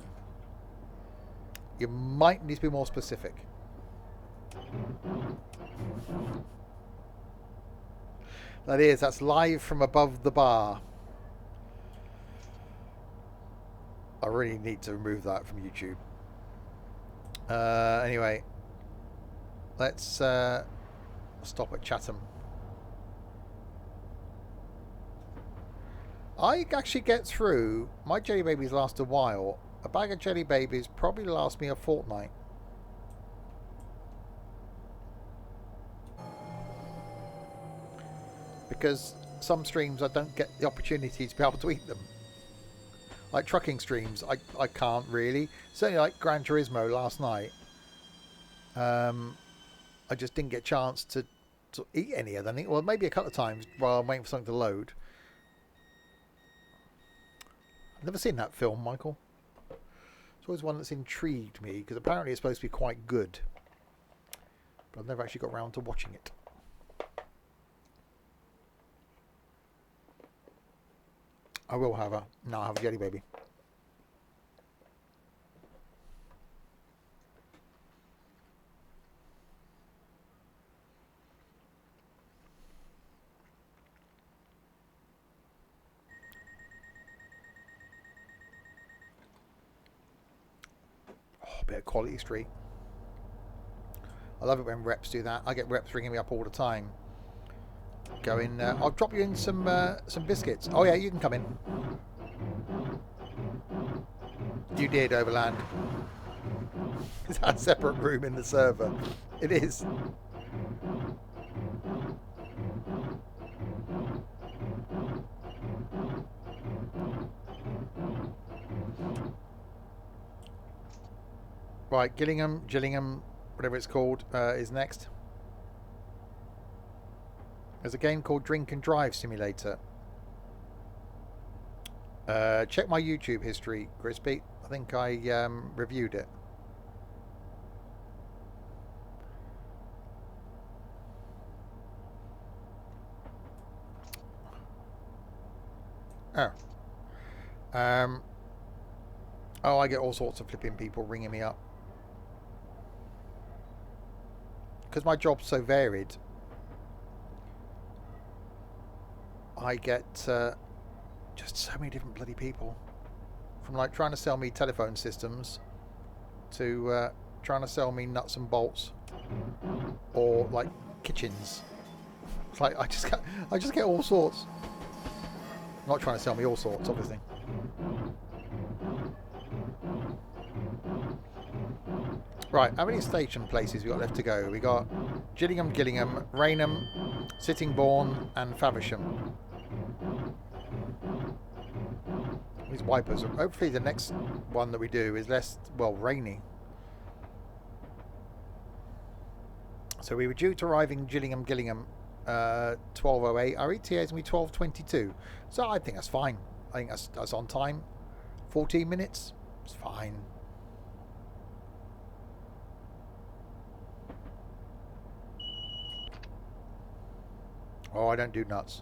You might need to be more specific. That's live from above the bar. I really need to remove that from YouTube. Anyway, let's stop at Chatham. I actually get through. My jelly babies last a while. A bag of jelly babies probably lasts me a fortnight. Because some streams I don't get the opportunity to be able to eat them. Like trucking streams, I can't really. Certainly like Gran Turismo last night. I just didn't get a chance to eat any of them. Well, maybe a couple of times while I'm waiting for something to load. I've never seen that film, Michael. It's always one that's intrigued me, because apparently it's supposed to be quite good. But I've never actually got around to watching it. I will have a... No, I'll have a jelly baby. Oh, a bit of Quality Street. I love it when reps do that. I get reps ringing me up all the time. Going, I'll drop you in some biscuits. Oh yeah, you can come in. You did, Overland. Is that a separate room in the server? It is. Right, Gillingham, whatever it's called, is next. There's a game called Drink and Drive Simulator. Check my YouTube history, Crispy. I think I reviewed it. Oh. Oh, I get all sorts of flipping people ringing me up. Because my job's so varied, I get just so many different bloody people. From like trying to sell me telephone systems to trying to sell me nuts and bolts, or like kitchens. It's like I just get all sorts. Not trying to sell me all sorts, obviously. Right, how many station places we got left to go? We got Gillingham, Rainham, Sittingbourne, and Faversham. These wipers. Hopefully, the next one that we do is less, well, rainy. So we were due to arrive in Gillingham, 12:08. Our ETA is going to be 12:22. So I think that's fine. I think that's on time. 14 minutes. It's fine. Oh, I don't do nuts.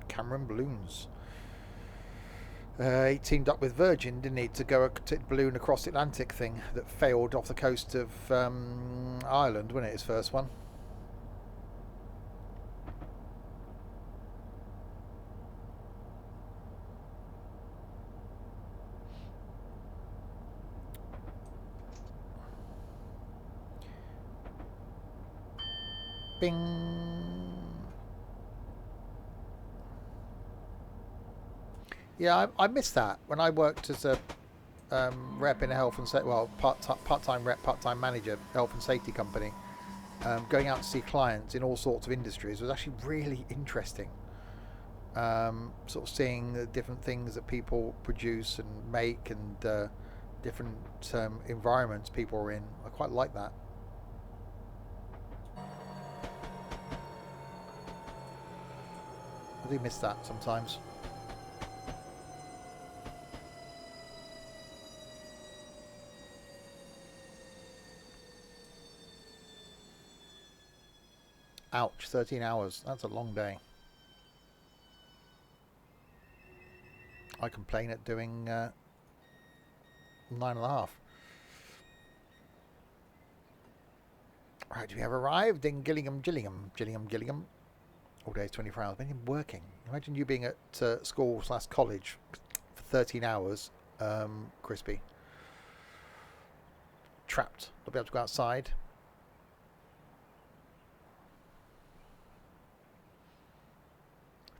Cameron Balloons. He teamed up with Virgin, didn't he, to go a balloon across the Atlantic thing that failed off the coast of Ireland, wasn't it, his first one? Bing. Yeah, I missed that when I worked as a rep in a health and safety, well, part-time rep, part-time manager, health and safety company. Going out to see clients in all sorts of industries was actually really interesting. Sort of seeing the different things that people produce and make, and different environments people are in. I quite like that. I do miss that sometimes. Ouch, 13 hours. That's a long day. I complain at doing 9.5. Right, we have arrived in Gillingham. All day, 24 hours. Imagine working. Imagine you being at school/college for 13 hours, crispy. Trapped. Not be able to go outside.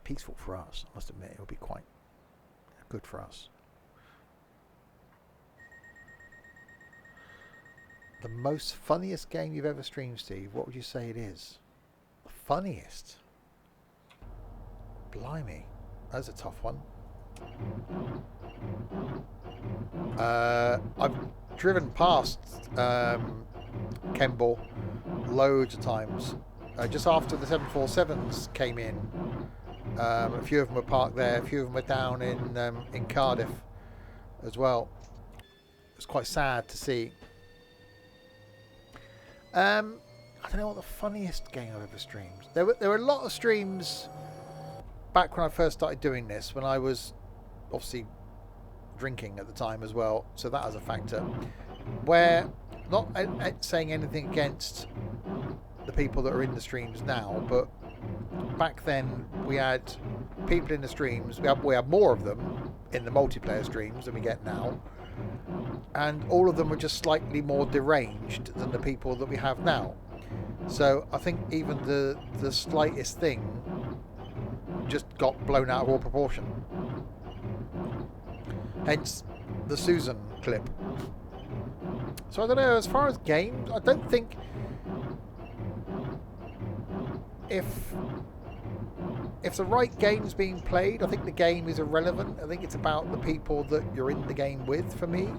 Peaceful for us, I must admit. It'll be quite good for us. The most funniest game you've ever streamed, Steve? What would you say it is? The funniest? Blimey, that's a tough one. I've driven past Kemble loads of times. Just after the 747s came in, a few of them were parked there. A few of them were down in Cardiff as well. It's quite sad to see. I don't know what the funniest game I've ever streamed. There were a lot of streams back when I first started doing this, when I was obviously drinking at the time as well, so that was a factor. Where, not saying anything against the people that are in the streams now, but back then we had people in the streams. We had more of them in the multiplayer streams than we get now, and all of them were just slightly more deranged than the people that we have now. So I think even the slightest thing just got blown out of all proportion. Hence the Susan clip. So I don't know, as far as games, I don't think if the right game's being played, I think the game is irrelevant. I think it's about the people that you're in the game with, for me.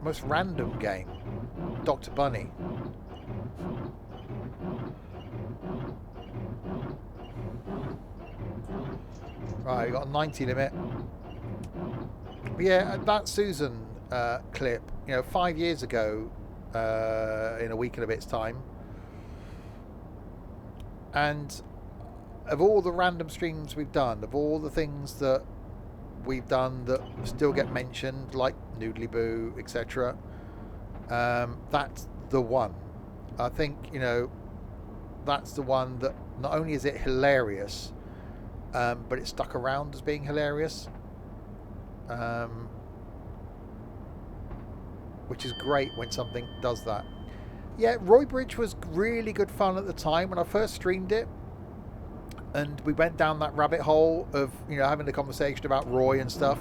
Most random game, Dr. Bunny. Right, we got a 90 limit. But yeah, that Susan clip, 5 years ago, in a week and a bit's time. And of all the random streams we've done, of all the things that we've done that still get mentioned, like Noodly Boo, etc., that's the one. I think, that's the one that not only is it hilarious, but it stuck around as being hilarious, which is great when something does that. Yeah, Roy Bridge was really good fun at the time when I first streamed it, and we went down that rabbit hole of having a conversation about Roy and stuff.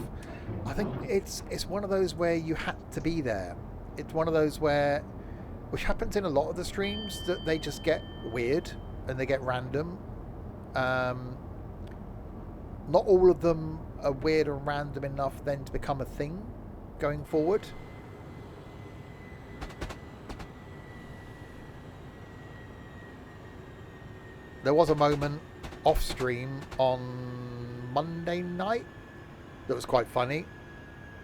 I think it's one of those where you had to be there. It's one of those which happens in a lot of the streams, that they just get weird and they get random. Not all of them are weird or random enough then to become a thing going forward. There was a moment off stream on Monday night that was quite funny,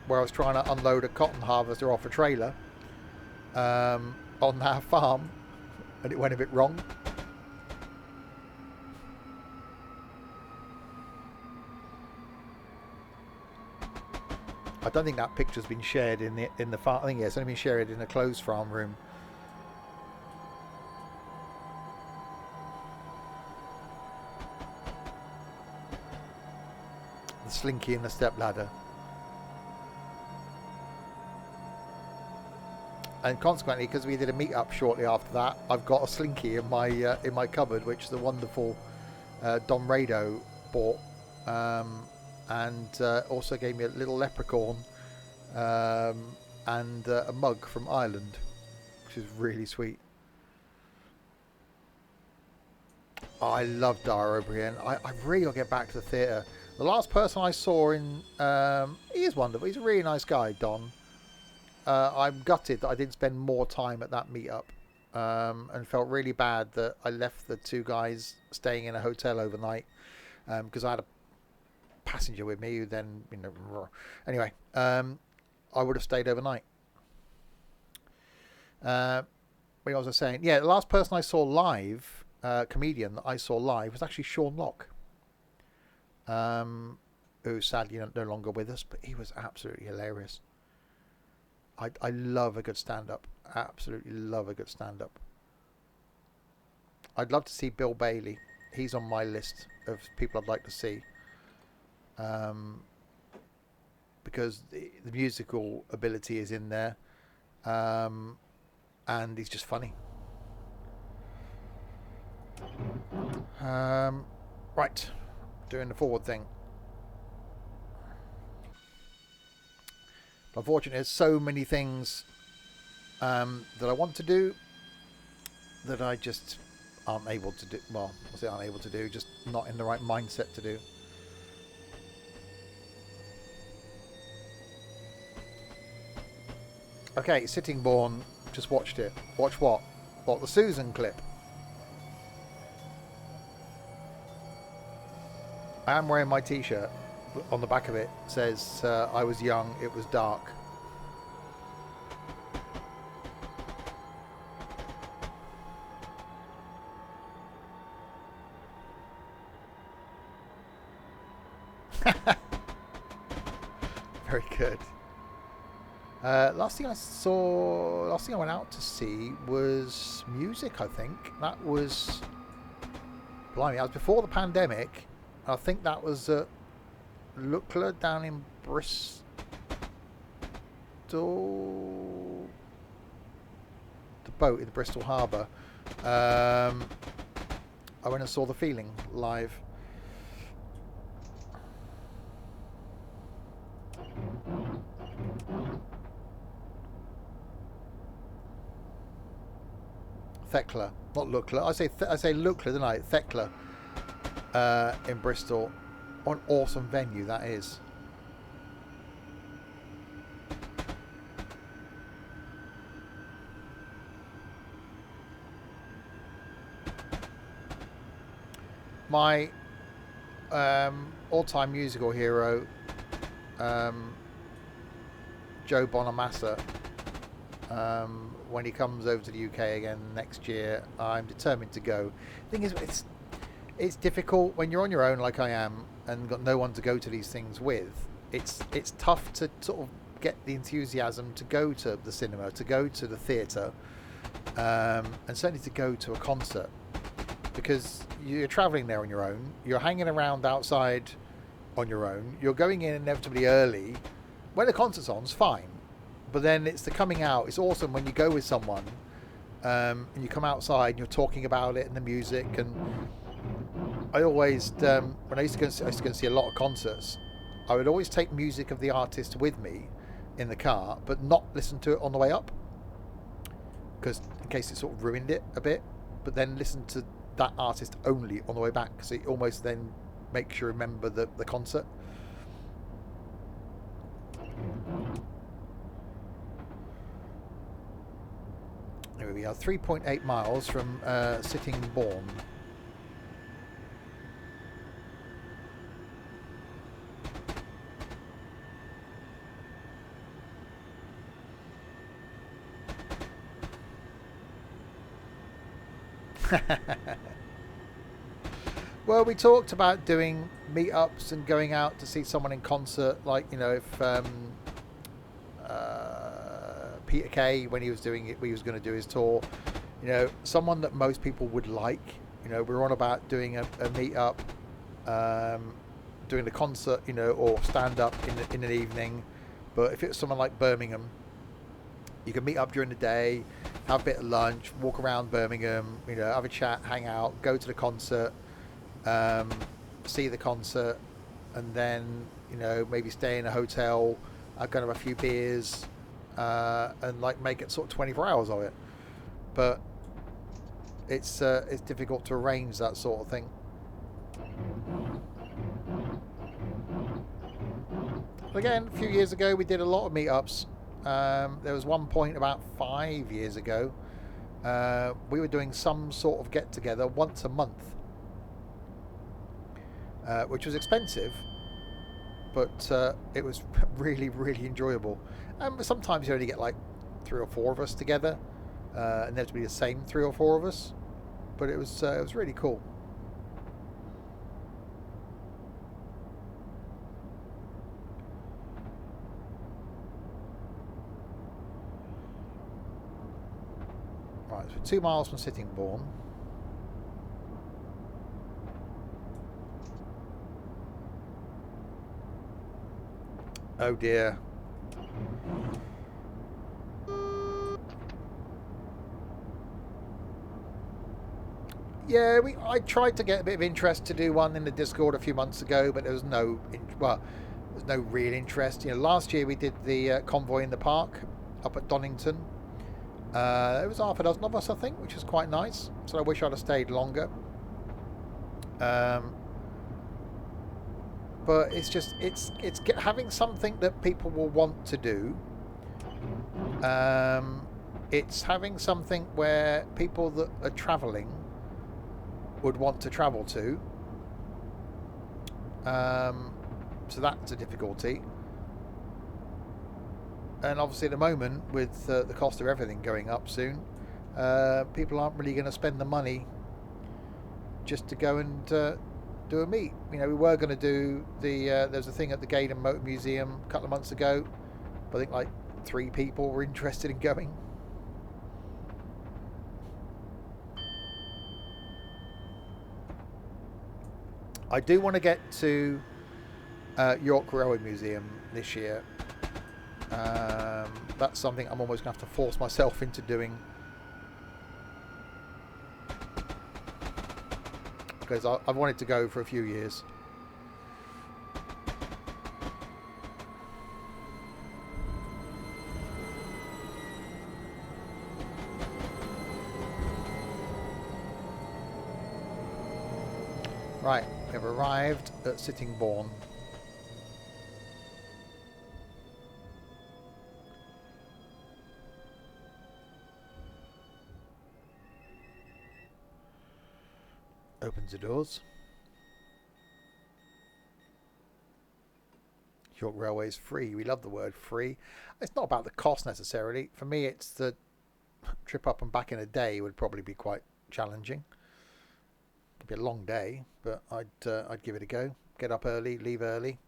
where I was trying to unload a cotton harvester off a trailer on our farm, and it went a bit wrong. I don't think that picture's been shared in the farm. I think it's only been shared in a closed farm room. The slinky and the step ladder. And consequently, because we did a meet-up shortly after that, I've got a slinky in my cupboard, which the wonderful Don Rado bought, and also gave me a little leprechaun and a mug from Ireland, which is really sweet. I love Dara O'Brien. I really got to get back to the theatre. The last person I saw in, he is wonderful. He's a really nice guy, Don. I'm gutted that I didn't spend more time at that meetup, and felt really bad that I left the two guys staying in a hotel overnight, because I had a passenger with me who then, anyway, I would have stayed overnight. What was I saying? Yeah, the last person I saw live, comedian that I saw live, was actually Sean Locke, who's sadly no longer with us, but he was absolutely hilarious. I love a good stand-up. Absolutely love a good stand-up. I'd love to see Bill Bailey. He's on my list of people I'd like to see. Because the musical ability is in there. And he's just funny. Right. Doing the forward thing. Unfortunately, there's so many things that I want to do that I just aren't able to do. Well, I'll say aren't able to do, just not in the right mindset to do. Okay, Sittingbourne, just watched it. Watch what? What, the Susan clip? I am wearing my t-shirt. On the back of it says, I was young, it was dark. Very good. Last thing I went out to see was music, I think. That was, blimey, that was before the pandemic. I think that was at Luckler down in Bristol. The boat in the Bristol Harbour. I went and saw The Feeling live. Thekla, not Luckler. I say Luckler, don't I? Thekla, in Bristol. What an awesome venue that is. My all-time musical hero, Joe Bonamassa. When he comes over to the UK again next year, I'm determined to go. The thing is, it's difficult when you're on your own like I am and got no one to go to these things with. It's tough to sort of get the enthusiasm to go to the cinema, to go to the theatre, and certainly to go to a concert, because you're travelling there on your own, you're hanging around outside on your own, you're going in inevitably early. When the concert's on, it's fine. But then it's the coming out. It's awesome when you go with someone, and you come outside and you're talking about it and the music. And I always, when I used to go and see a lot of concerts, I would always take music of the artist with me in the car, but not listen to it on the way up, because in case it sort of ruined it a bit. But then listen to that artist only on the way back, so it almost then makes you remember the concert. Here we are, 3.8 miles from Sittingbourne. Well, we talked about doing meetups and going out to see someone in concert, like, you know, if Peter Kay, when he was doing it, he was going to do his tour, you know, someone that most people would like. You know, we were on about doing a meet-up, doing the concert, you know, or stand-up in an evening. But if it was someone like Birmingham, you can meet up during the day, have a bit of lunch, walk around Birmingham, you know, have a chat, hang out, go to the concert, see the concert, and then, you know, maybe stay in a hotel, kind of a few beers, and like make it sort of 24 hours of it. But it's difficult to arrange that sort of thing. Again, a few years ago we did a lot of meetups. There was one point about 5 years ago, we were doing some sort of get together once a month, which was expensive, but it was really, really enjoyable. And sometimes you only get like 3 or 4 of us together, and there to be the same 3 or 4 of us, but it was really cool. Right, so 2 miles from Sittingbourne. Oh dear. Yeah, I tried to get a bit of interest to do one in the Discord a few months ago, but there was no real interest. You know, last year we did the convoy in the park up at Donington. It was half a dozen of us, I think, which was quite nice. So I wish I'd have stayed longer. But it's having something that people will want to do. It's having something where people that are travelling would want to travel to. So that's a difficulty. And obviously at the moment, with the cost of everything going up soon, people aren't really going to spend the money just to go and do a meet. You know, we were going to do there's a thing at the Gaydon Motor Museum a couple of months ago, but I think like 3 people were interested in going. I do want to get to York Railway Museum this year. That's something I'm almost going to have to force myself into doing, because I've wanted to go for a few years. Right, we've arrived at Sittingbourne. Opens the doors. York Railway is free. We love the word free. It's not about the cost necessarily. For me, it's the trip up and back in a day would probably be quite challenging. It'd be a long day, but I'd give it a go. Get up early, leave early,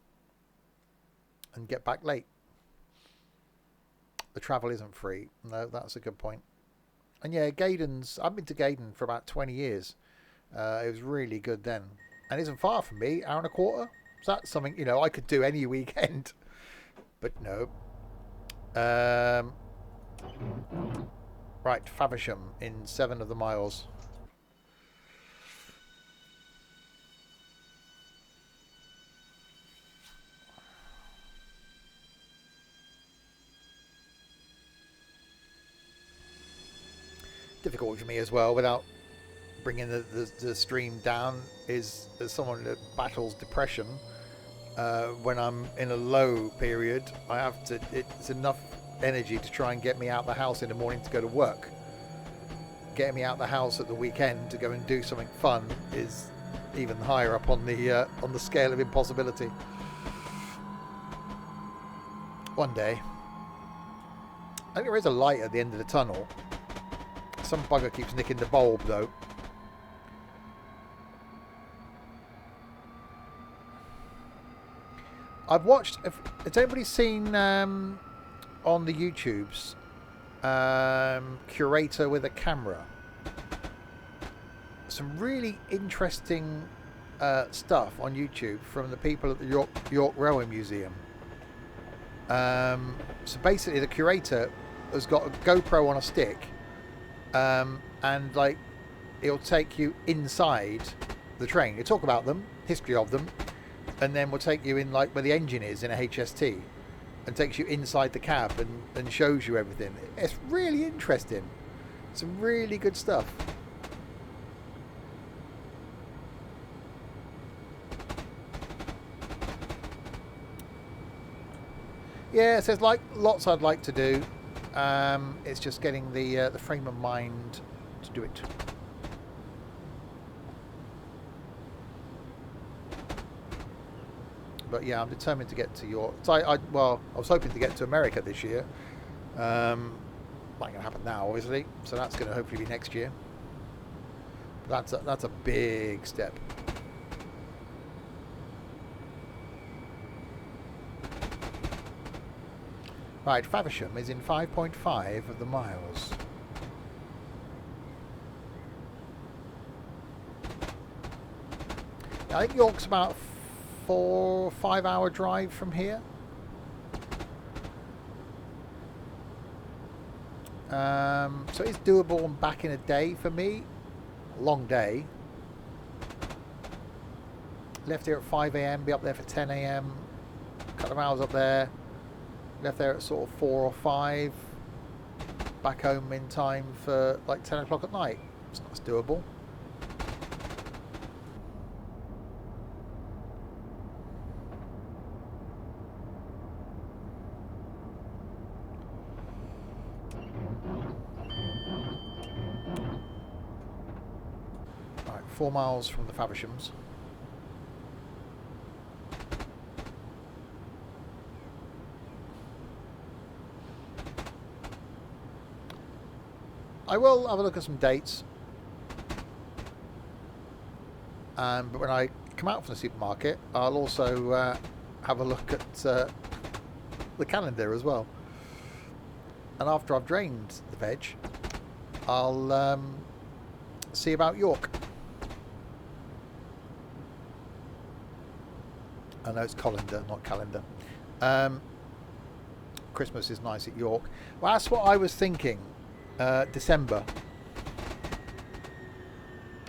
and get back late. The travel isn't free. No, that's a good point. And yeah, I've been to Gaydon for about 20 years. It was really good then, and it isn't far from me, hour and a quarter. So that's something, you know, I could do any weekend, but no. Right, Faversham in 7 of the miles. Difficult for me as well without bringing the stream down is as someone that battles depression. When I'm in a low period, I have to. It's enough energy to try and get me out the house in the morning to go to work. Getting me out the house at the weekend to go and do something fun is even higher up on the scale of impossibility. One day, I think there is a light at the end of the tunnel. Some bugger keeps nicking the bulb though. I've watched. Has anybody seen on the YouTubes Curator with a Camera? Some really interesting stuff on YouTube from the people at the York Railway Museum. So basically, the curator has got a GoPro on a stick, and like it'll take you inside the train. You talk about them, history of them. And then we'll take you in like where the engine is in a HST, and takes you inside the cab and shows you everything. It's really interesting. Some really good stuff. Yeah, so there's like lots I'd like to do. It's just getting the frame of mind to do it. But yeah, I'm determined to get to York. So I was hoping to get to America this year. Not going to happen now, obviously. So that's going to hopefully be next year. But that's a big step. Right, Faversham is in 5.5 of the miles. I think York's about 4 or 5 hour drive from here. So it's doable and back in a day for me. A long day. Left here at 5 AM, be up there for 10 AM. A couple of hours up there. Left there at sort of 4 or 5. Back home in time for like 10 o'clock at night. It's doable. Right, 4 miles from the Favershams. I will have a look at some dates, but when I come out from the supermarket, I'll also have a look at the calendar as well. And after I've drained the veg, I'll see about York. I know it's colander, not calendar. Christmas is nice at York. Well, that's what I was thinking. December.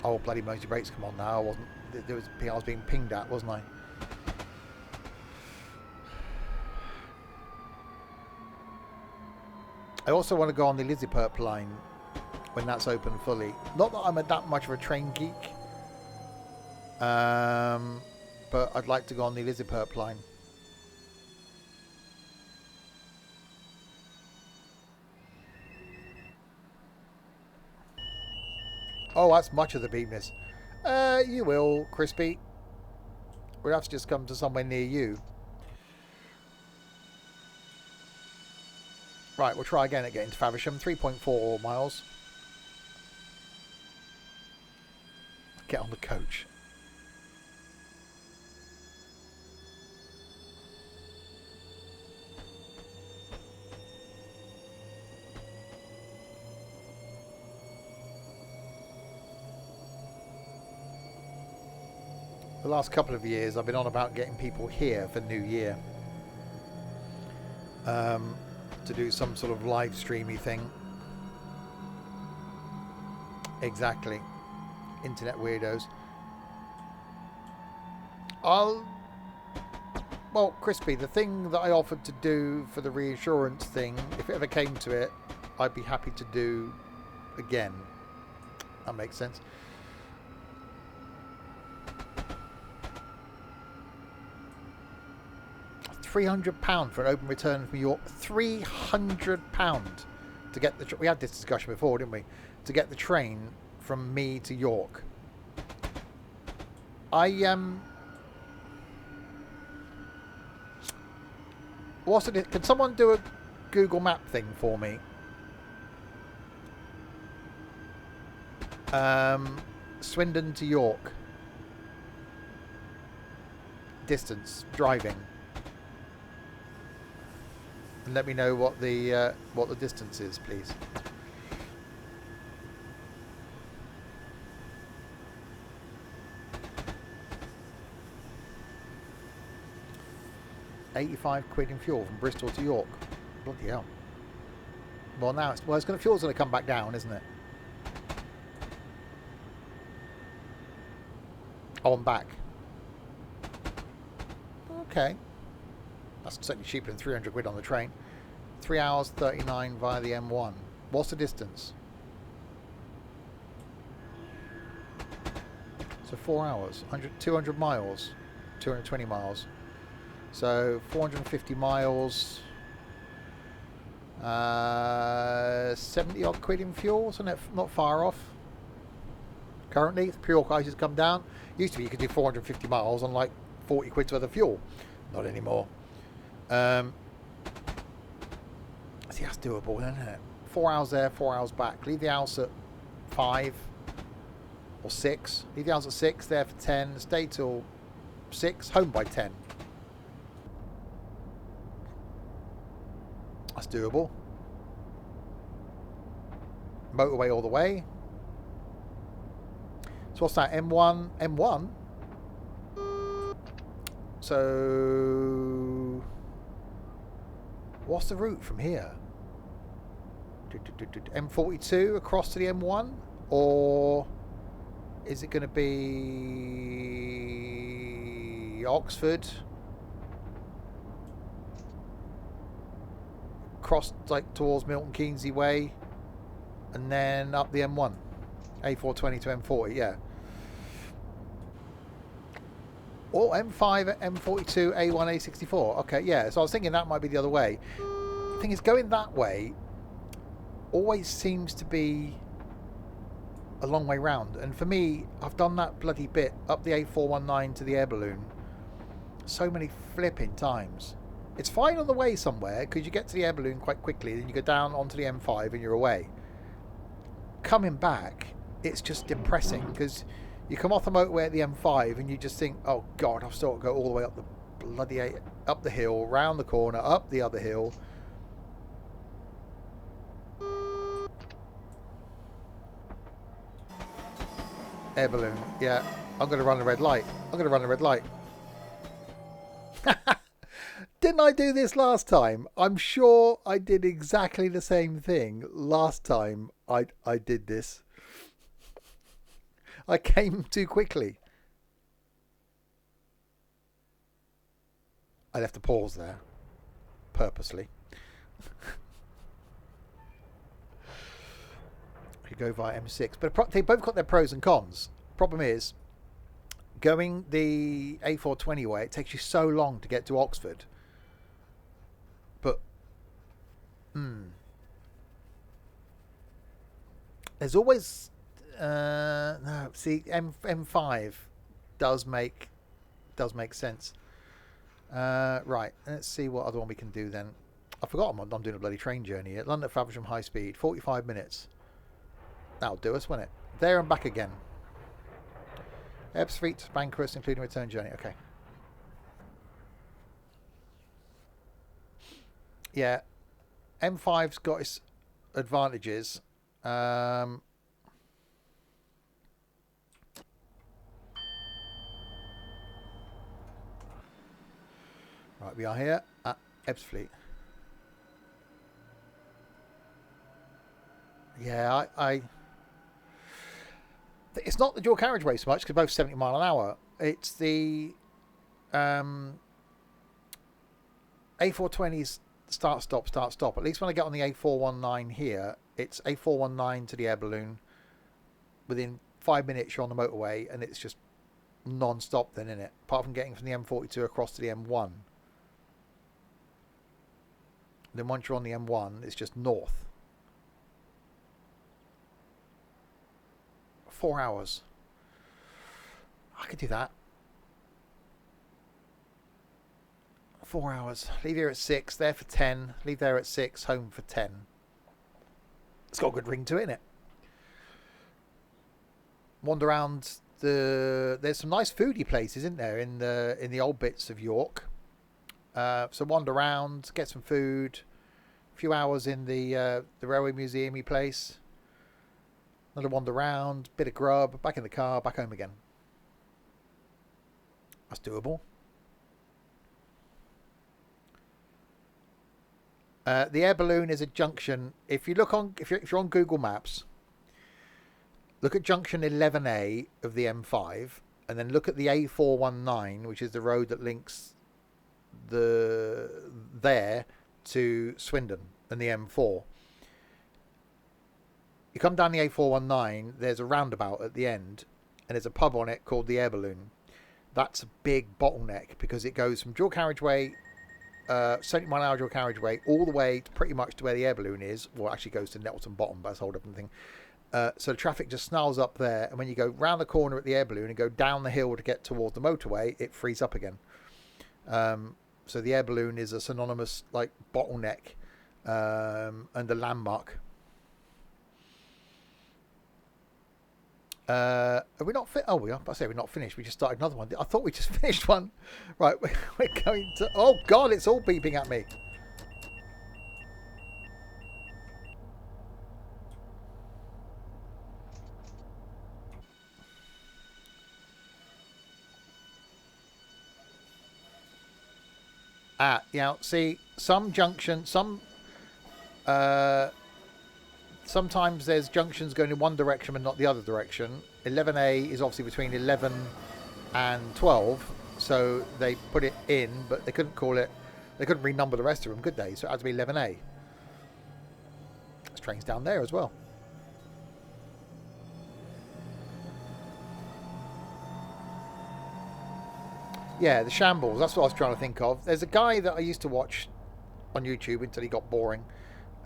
Oh, bloody Mosey brakes come on now. I wasn't. I was being pinged at, wasn't I? I also want to go on the Elizabeth line when that's open fully. Not that I'm that much of a train geek, but I'd like to go on the Elizabeth line. Oh, that's much of the beatness. You will, Crispy. We'll have to just come to somewhere near you. Right, we'll try again at getting to Faversham. 3.4 miles. Get on the coach. The last couple of years I've been on about getting people here for New Year to do some sort of live streamy thing. Exactly. Internet weirdos. Well, Crispy, the thing that I offered to do for the reassurance thing, if it ever came to it, I'd be happy to do again. That makes sense. £300 for an open return from York. £300 to get the. We had this discussion before, didn't we? To get the train from me to York. What's it? Can someone do a Google Map thing for me? Swindon to York. Distance driving. And let me know what the distance is, please. £85 in fuel from Bristol to York. Bloody hell. Well, now fuel's gonna come back down, isn't it? Oh, I'm back. Okay. That's certainly cheaper than £300 on the train. 3 hours 39 via the M1. What's the distance? So 4 hours, 200 miles, 220 miles. So 450 miles 70 odd quid in fuel, so not far off. Currently, fuel prices come down. Used to be you could do 450 miles on like 40 quid's worth of fuel. Not anymore. See, that's doable, isn't it? 4 hours there, 4 hours back. Leave the house at 5 or 6. Leave the house at 6, there for 10. Stay till 6, home by 10. That's doable. Motorway all the way. So what's that? M1? M1? So what's the route from here? M42 across to the M1? Or is it going to be Oxford? Cross like towards Milton Keynesy Way and then up the M1. A420 to M40, yeah. Or M5, M42, A1, A64. Okay, yeah. So I was thinking that might be the other way. The thing is, going that way always seems to be a long way round. And for me, I've done that bloody bit up the A419 to the air balloon so many flipping times. It's fine on the way somewhere because you get to the air balloon quite quickly, then you go down onto the M5 and you're away. Coming back, it's just depressing because you come off the motorway at the M5 and you just think, oh God, I've still got to go all the way up the bloody up the hill, round the corner, up the other hill. Air balloon, yeah. I'm going to run the red light. I'm going to run the red light. Didn't I do this last time? I'm sure I did exactly the same thing last time I did this. I came too quickly. I left a pause there. Purposely. You go via M6. But they both got their pros and cons. Problem is, going the A420 way, it takes you so long to get to Oxford. But, there's always... no, see, M5 does make sense. Right, let's see what other one we can do then. I forgot I'm doing a bloody train journey at London at Faversham High Speed, 45 minutes. That'll do us, won't it? There and back again. Ebbsfleet to Bankrust, including return journey. Okay. Yeah, M5's got its advantages. Right, we are here at Ebbsfleet. Yeah, I it's not the dual carriageway so much because both 70 mile an hour. It's the A420's start stop. At least when I get on the A419 here, it's A419 to the air balloon. Within 5 minutes you're on the motorway and it's just non-stop then, isn't it? Apart from getting from the M42 across to the M1. Then once you're on the M1, it's just north. 4 hours. I could do that. 4 hours. Leave here at 6, there for 10. Leave there at 6, home for 10. It's got a good ring to it, innit? Wander around the... There's some nice foodie places, isn't there, in the old bits of York. So wander around, get some food. A few hours in the Railway Museum-y place. Another wander around, bit of grub, back in the car, back home again. That's doable. The air balloon is a junction. If you look on, if you're on Google Maps, look at junction 11A of the M5, and then look at the A419, which is the road that links there to Swindon and the M4. You come down the A419, there's a roundabout at the end, and there's a pub on it called the Air Balloon. That's a big bottleneck because it goes from dual carriageway 70 mile an hour dual carriageway all the way to pretty much to where the air balloon is. Well, actually goes to Nettleton Bottom, but that's a whole different thing. So the traffic just snarls up there, and when you go round the corner at the air balloon and go down the hill to get towards the motorway, it frees up again. So the air balloon is a synonymous like bottleneck and a landmark. Are we not fit? Oh, we are. I say we're not finished. We just started another one. I thought we just finished one. Right, we're going to. Oh God, it's all beeping at me. See, some sometimes there's junctions going in one direction but not the other direction. 11A is obviously between 11 and 12, so they put it in, but they couldn't renumber the rest of them, could they? So it had to be 11A. There's trains down there as well. Yeah, the shambles. That's what I was trying to think of. There's a guy that I used to watch on YouTube until he got boring.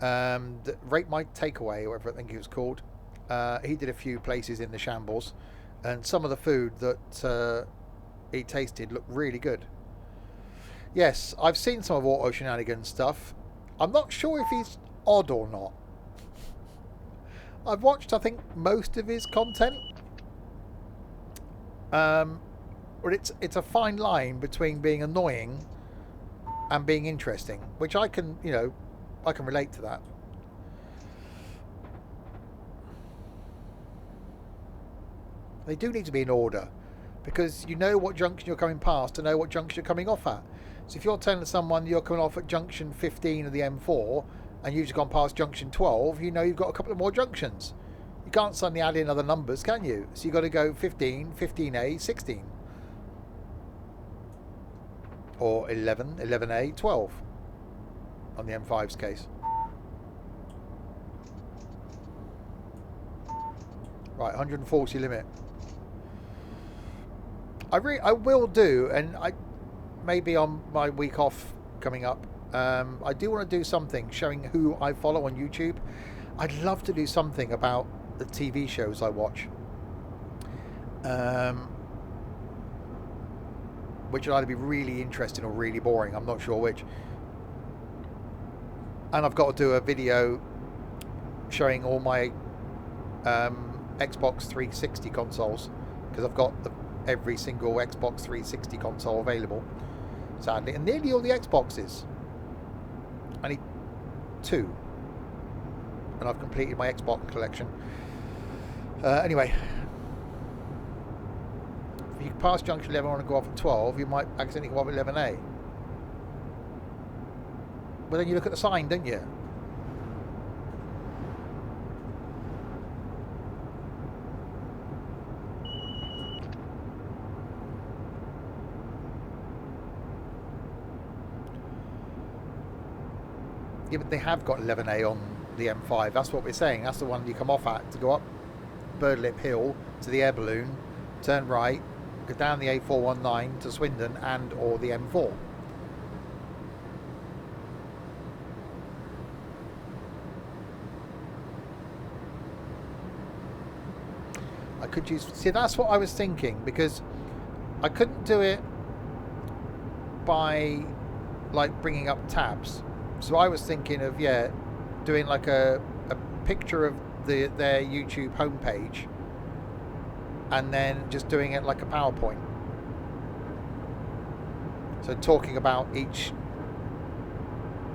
Rate My Takeaway, or whatever I think he was called. He did a few places in the shambles, and some of the food that he tasted looked really good. Yes, I've seen some of Auto Shenanigans stuff. I'm not sure if he's odd or not. I've watched, I think, most of his content. But it's a fine line between being annoying and being interesting, which I can, I can relate to that. They do need to be in order, because you know what junction you're coming past to know what junction you're coming off at. So if you're telling someone you're coming off at junction 15 of the M4 and you've just gone past junction 12, you know you've got a couple of more junctions. You can't suddenly add in other numbers, can you? So you've got to go 15, 15A, 16. Or 11, 11A, 12 on the M5's case. Right, 140 limit. I will do, and maybe on my week off coming up, I do want to do something showing who I follow on YouTube. I'd love to do something about the TV shows I watch. Which would either be really interesting or really boring. I'm not sure which. And I've got to do a video showing all my Xbox 360 consoles, because I've got every single Xbox 360 console available, sadly, and nearly all the Xboxes. I need 2, and I've completed my Xbox collection. Anyway, if you pass junction 11 and go off at 12, you might accidentally go off at 11A. Well, then you look at the sign, don't you? Yeah, but they have got 11A on the M5. That's what we're saying. That's the one you come off at to go up Birdlip Hill to the air balloon, turn right, go down the A419 to Swindon and or the M4. I could use... See, that's what I was thinking, because I couldn't do it by, like, bringing up tabs. So I was thinking of, doing like a picture of their YouTube homepage, and then just doing it like a PowerPoint. So talking about each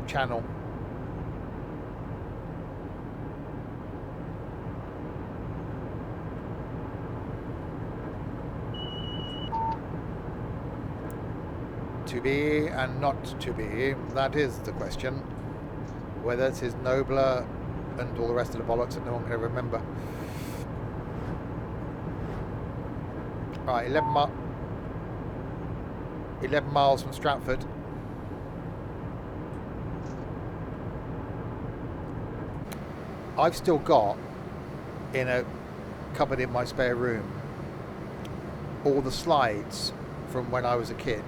channel. To be and not to be, that is the question. Whether it is nobler and all the rest of the bollocks that no one can ever remember. Right, 11 miles from Stratford. I've still got in a cupboard in my spare room all the slides from when I was a kid.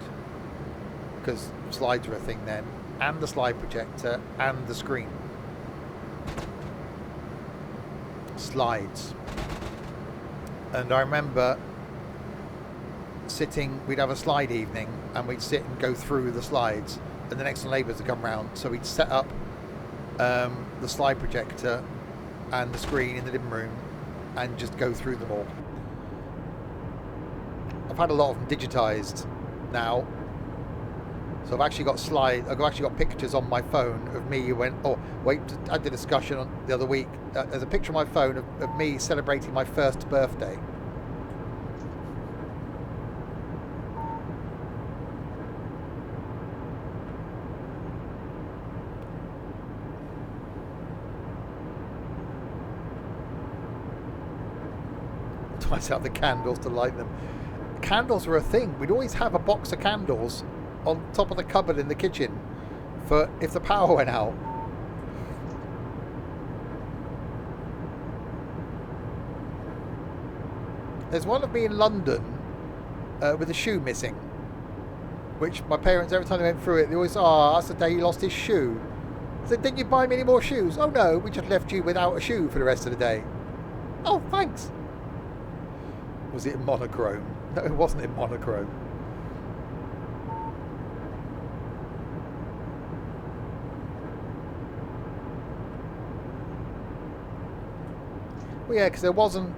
because slides were a thing then, and the slide projector and the screen. Slides. And I remember sitting, we'd have a slide evening and we'd sit and go through the slides, and the next door neighbours would come round, so we'd set up the slide projector and the screen in the living room and just go through them all. I've had a lot of them digitised now, so I've actually got pictures on my phone of me when, oh wait, I did a discussion on the other week, there's a picture on my phone of me celebrating my first birthday. Twice out the candles to light them. Candles were a thing. We'd always have a box of candles on top of the cupboard in the kitchen for if the power went out. There's one of me in London with a shoe missing, which my parents, every time they went through it, they always, oh, that's the day he lost his shoe. I said, didn't you buy me any more shoes? Oh no, we just left you without a shoe for the rest of the day. Oh, thanks. Was it in monochrome? No, it wasn't in monochrome. Well, yeah, because there wasn't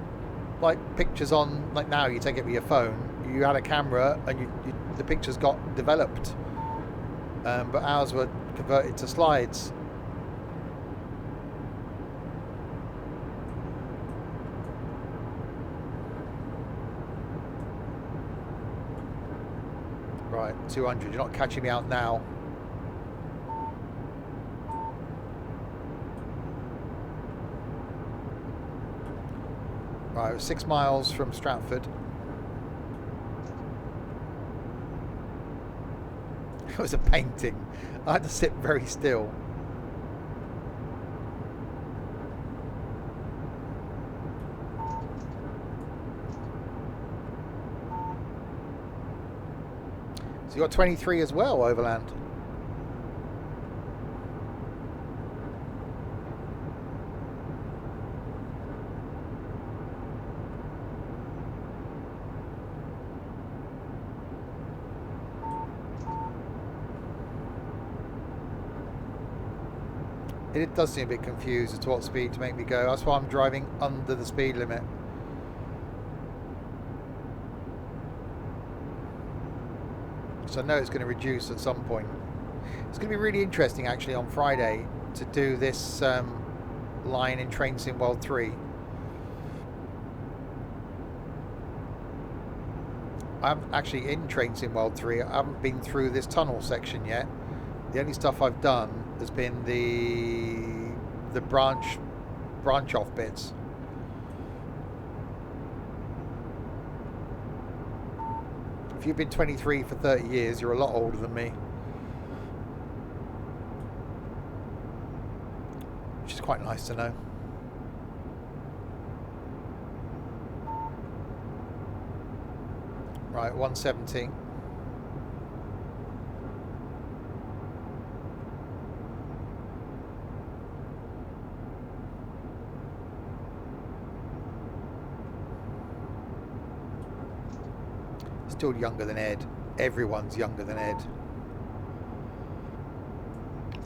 like pictures on, like now you take it with your phone. You had a camera and the pictures got developed. But ours were converted to slides. Right, 200. You're not catching me out now. Right, 6 miles from Stratford. It was a painting. I had to sit very still. So you got 23 as well, Overland. It does seem a bit confused as to what speed to make me go. That's why I'm driving under the speed limit. So I know it's going to reduce at some point. It's going to be really interesting actually on Friday to do this line in Train Sim World 3. I'm actually in Train Sim World 3. I haven't been through this tunnel section yet. The only stuff I've done has been the branch off bits. If you've been 23 for 30 years, you're a lot older than me. Which is quite nice to know. Right, 170. Still younger than Ed. Everyone's younger than Ed.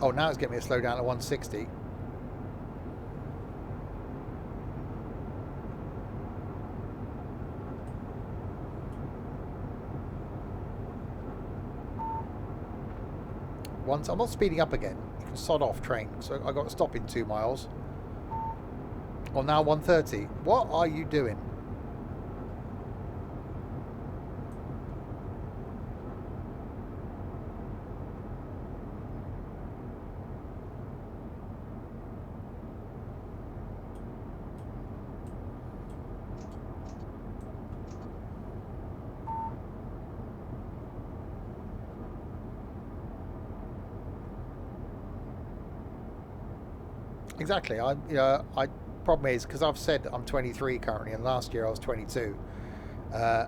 Oh, now it's getting me to slow down to 160. Once I'm not speeding up again. You can sod off, train. So I got to stop in 2 miles. Well, now 130. What are you doing? Exactly. I problem is because I've said I'm 23 currently, and last year I was 22. I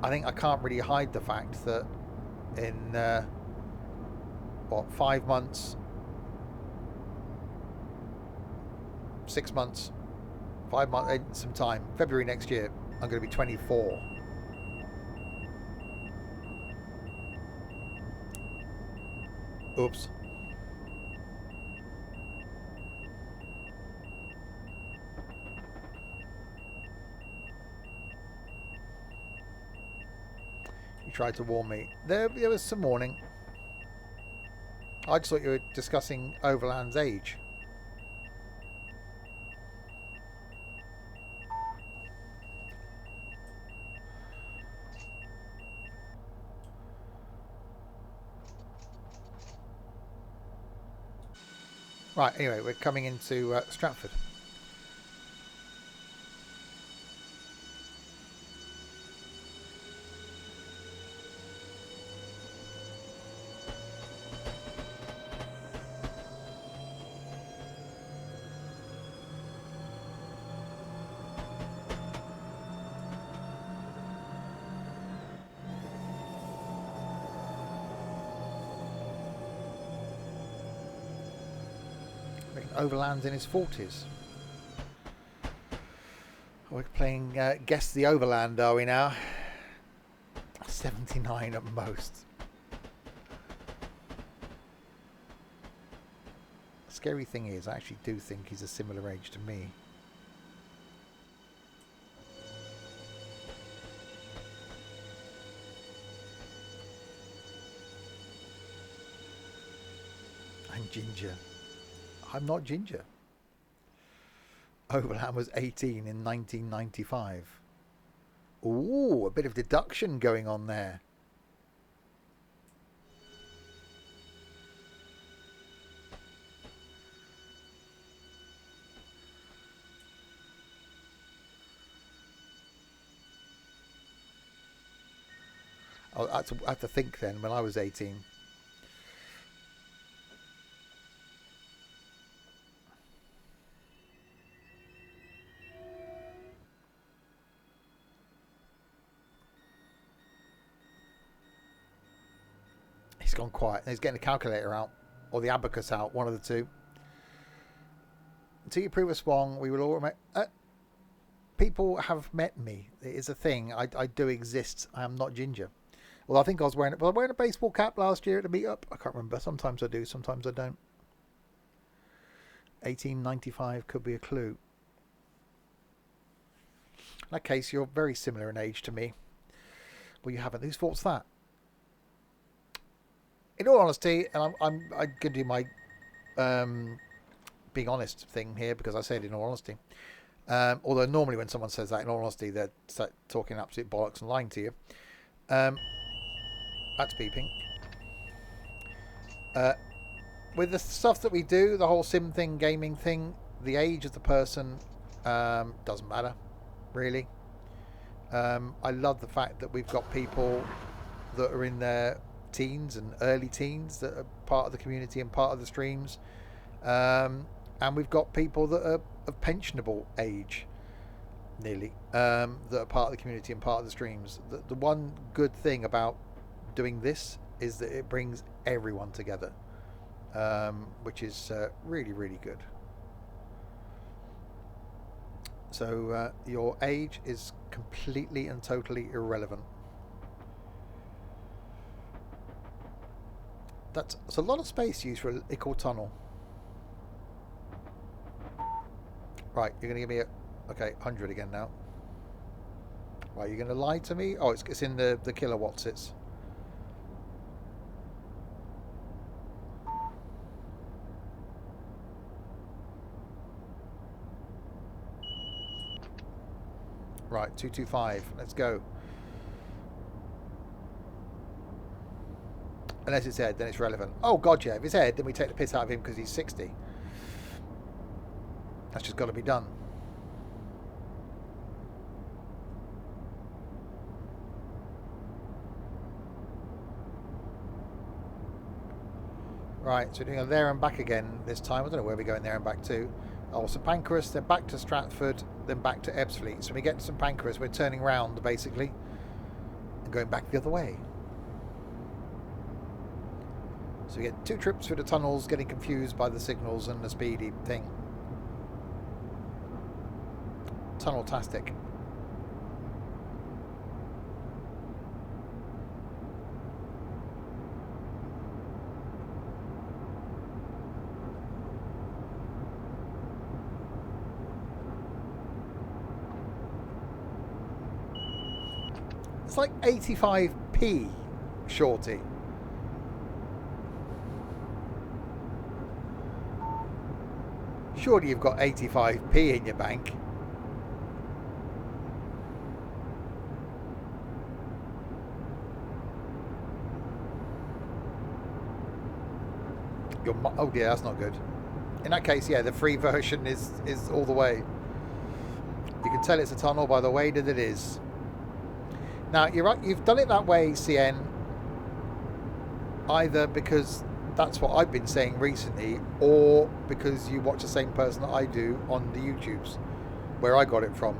think I can't really hide the fact that in what, 5 months, 6 months, 5 months, some time, February next year, I'm going to be 24. Oops. You tried to warn me. There was some warning. I just thought you were discussing Overland's age. Right, anyway, we're coming into Stratford. Overland's in his 40s. We're playing Guess the Overland, are we now? 79 at most. Scary thing is, I actually do think he's a similar age to me. I'm ginger. I'm not ginger. Overland was 18 in 1995. Ooh, a bit of deduction going on there. I have to think then when I was 18. He's gone quiet. He's getting the calculator out, or the abacus out, one of the two. Until you prove us wrong, we will all people have met me. It is a thing. I do exist. I am not ginger. Well, I think I was wearing a baseball cap last year at the meetup. I can't remember. Sometimes I do, sometimes I don't. 1895 could be a clue. In that case, you're very similar in age to me. Well, you haven't. Whose fault's that? In all honesty, and I'm going to do my being honest thing here because I say it in all honesty. Although normally when someone says that in all honesty, they're talking absolute bollocks and lying to you. That's beeping. With the stuff that we do, the whole sim thing, gaming thing, the age of the person doesn't matter, really. I love the fact that we've got people that are in their teens and early teens that are part of the community and part of the streams, and we've got people that are of pensionable age nearly, that are part of the community and part of the streams. The one good thing about doing this is that it brings everyone together, which is really, really good. So your age is completely and totally irrelevant. That's a lot of space used for a Ickle tunnel. Right, you're going to give me a... Okay, 100 again now. Right, you're going to lie to me? Oh, it's in the kilowatts, it's... Right, 225. Let's go. Unless it's Ed, then it's relevant. Oh, God, yeah. If it's Ed, then we take the piss out of him because he's 60. That's just got to be done. Right, so we're doing a there and back again this time. I don't know where we're going there and back to. Oh, St Pancras, then back to Stratford, then back to Ebbsfleet. So when we get to St Pancras, we're turning round, basically, and going back the other way. So we get 2 trips through the tunnels, getting confused by the signals and the speedy thing. Tunnel-tastic. It's like 85p, shorty. Surely you've got 85p in your bank. Oh dear, that's not good. In that case, yeah, the free version is all the way. You can tell it's a tunnel by the way that it is. Now, you're right, you've done it that way, CN, either because that's what I've been saying recently, or because you watch the same person that I do on the YouTubes, where I got it from.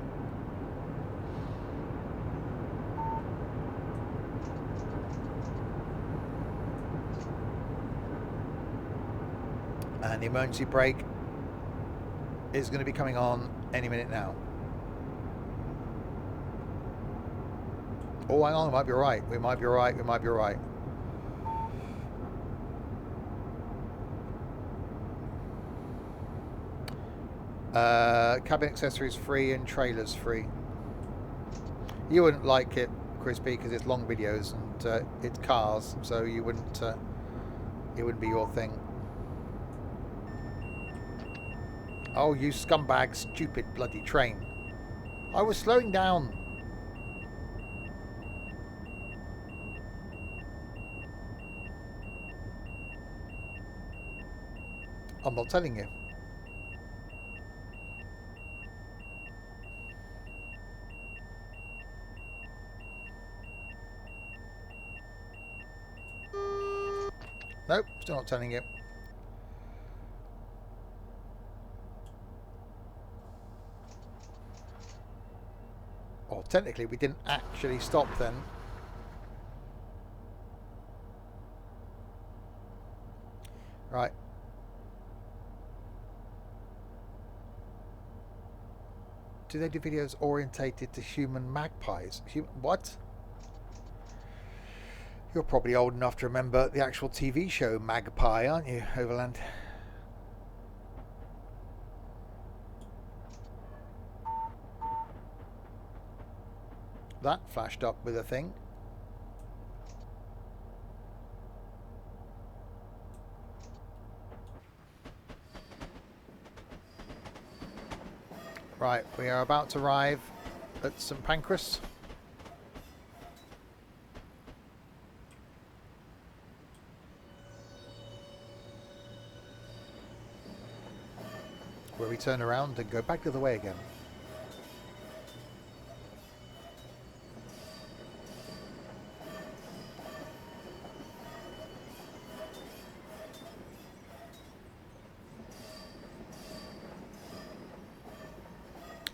And the emergency brake is going to be coming on any minute now. Oh, hang on, we might be right. We might be right. We might be right. Cabin accessories free and trailers free. You wouldn't like it, Crispy, because it's long videos and it's cars, so you wouldn't. It wouldn't be your thing. Oh, you scumbag! Stupid bloody train! I was slowing down. I'm not telling you. Nope, still not telling you. Well, technically we didn't actually stop then. Right. Do they do videos orientated to human magpies? What? You're probably old enough to remember the actual TV show Magpie, aren't you, Overland? That flashed up with a thing. Right, we are about to arrive at St Pancras. Where we turn around and go back the other way again.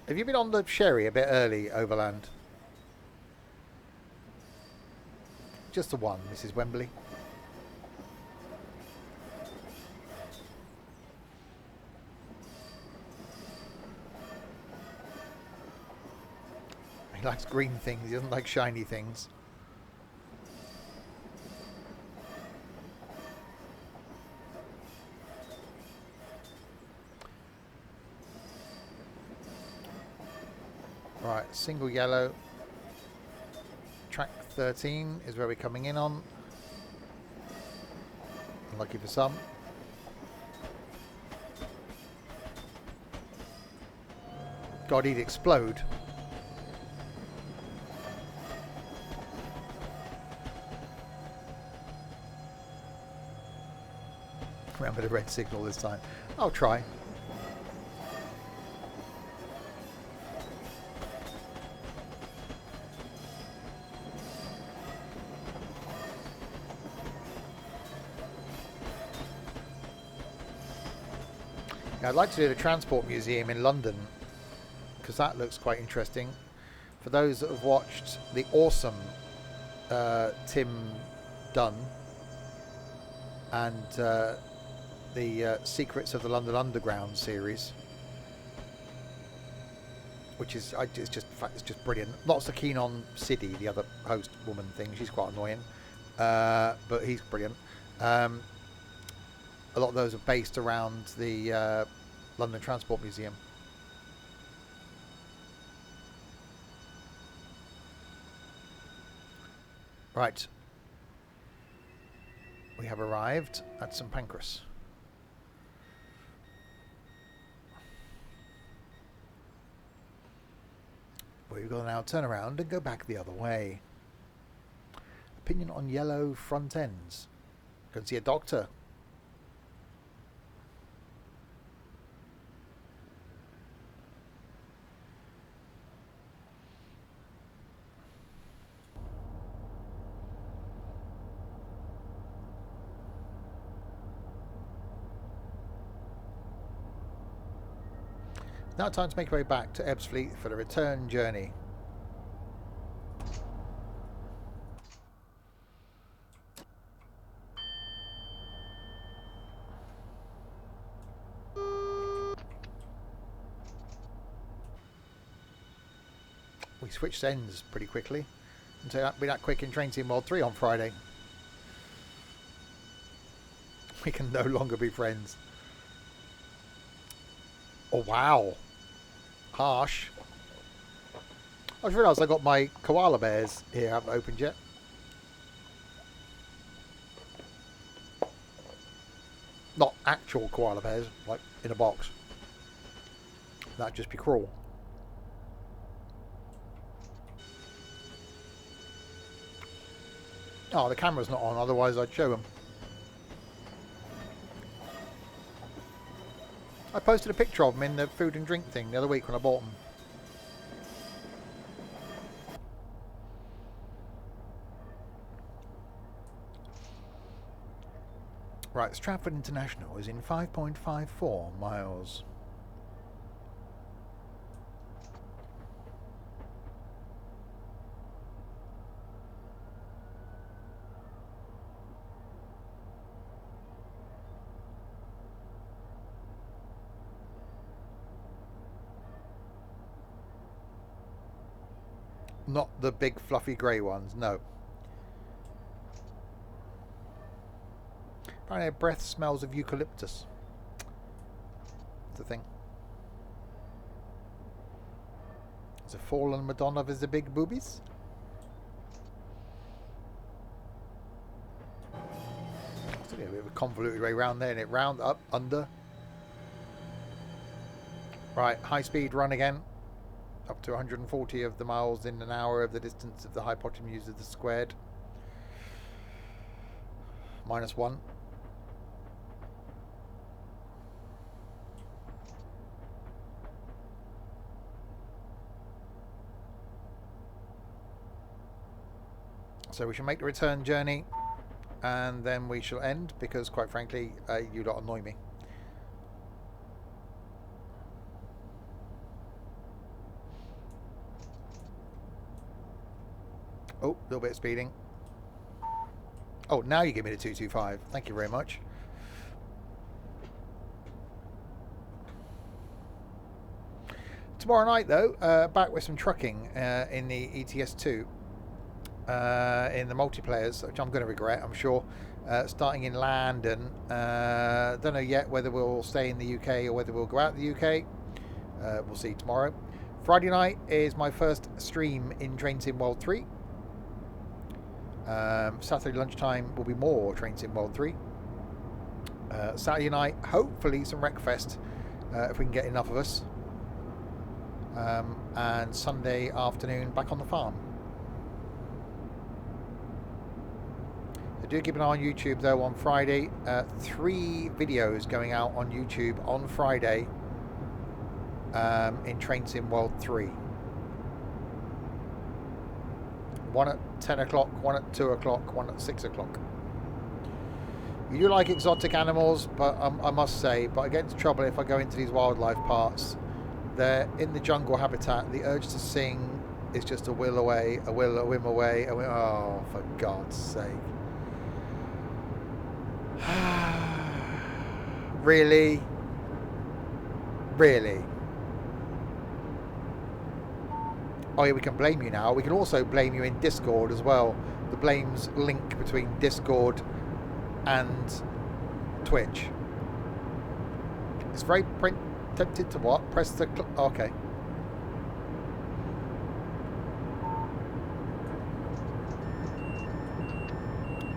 Have you been on the Sherry a bit early, Overland? Just the one, Mrs. Wembley. He likes green things, he doesn't like shiny things. Right, single yellow. Track 13 is where we're coming in on. Lucky for some. God, he'd explode. Remember the red signal this time. I'll try. I'd like to do the Transport Museum in London because that looks quite interesting. For those that have watched the awesome Tim Dunn and the Secrets of the London Underground series, which is it's just brilliant. Not so keen on Siddy, the other host woman thing. She's quite annoying, but he's brilliant. A lot of those are based around the London Transport Museum. Right, we have arrived at St Pancras. We've got to now turn around and go back the other way. Opinion on yellow front ends. Go and see a doctor. Now time to make our way back to Ebbsfleet for the return journey. We switched ends pretty quickly. And so that'll be that quick in Train Sim World 3 on Friday. We can no longer be friends. Oh wow. Harsh. I just realised I got my koala bears here. I haven't opened yet. Not actual koala bears, like in a box. That'd just be cruel. Oh, the camera's not on, otherwise I'd show them. I posted a picture of them in the food and drink thing the other week when I bought them. Right, Stratford International is in 5.54 miles. Not the big fluffy grey ones, no. Apparently their breath smells of eucalyptus. That's the thing. Is a fallen Madonna with the big boobies? It's a bit of a convoluted way round there, and it round, up, under. Right, high speed run again. Up to 140 of the miles in an hour of the distance of the hypotenuse of the squared. -1. So we shall make the return journey and then we shall end because quite frankly you lot annoy me. Oh, a little bit of speeding. Oh, now you give me the 225. Thank you very much. Tomorrow night, though, back with some trucking in the ETS2. In the multiplayers, which I'm going to regret, I'm sure. Starting in London. Don't know yet whether we'll stay in the UK or whether we'll go out the UK. We'll see tomorrow. Friday night is my first stream in Train Sim World 3. Saturday lunchtime will be more Train Sim World 3. Saturday night, hopefully some Wreckfest, if we can get enough of us. And Sunday afternoon, back on the farm. So do keep an eye on YouTube though on Friday. 3 videos going out on YouTube on Friday in Train Sim World 3. One at 10 o'clock, one at 2 o'clock, one at 6 o'clock. You do like exotic animals, but I must say, but I get into trouble if I go into these wildlife parks. They're in the jungle habitat. The urge to sing is just a will away, a whim away. Oh, for God's sake. Really? Really? Oh yeah, we can blame you now. We can also blame you in Discord as well. The blames link between Discord and Twitch. It's very tempted to what? Press the... okay.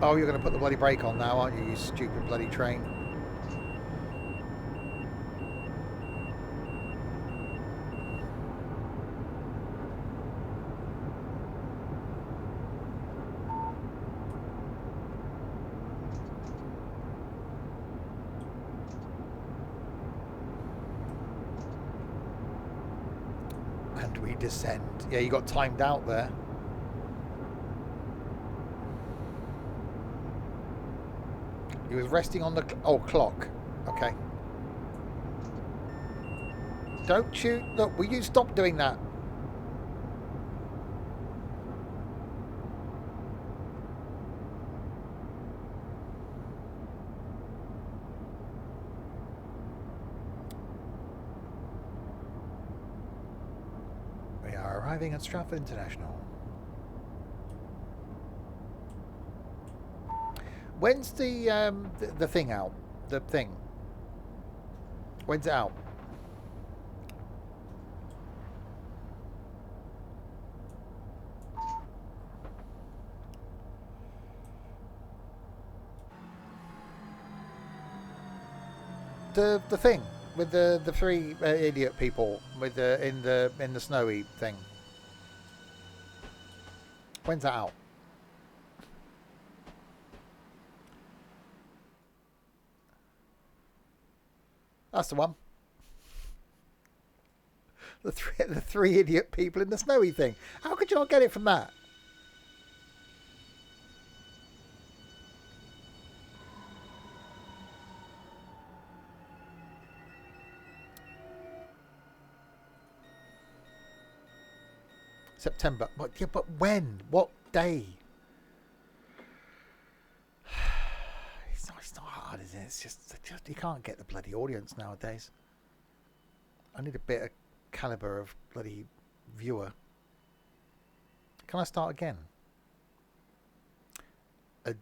Oh, you're going to put the bloody brake on now, aren't you, you stupid bloody train? And we descend. Yeah, you got timed out there. He was resting on the... clock. Okay. Don't you... Look, will you stop doing that? We are arriving at Stratford International. When's the thing out? The thing. When's it out? The thing with the three idiot people with in the snowy thing. When's that out? That's the one. The three idiot people in the snowy thing. How could you not get it from that? September. But yeah, but when? What day? It's not hard, is it? It's just you can't get the bloody audience nowadays. I need a bit of caliber of bloody viewer. Can I start again? A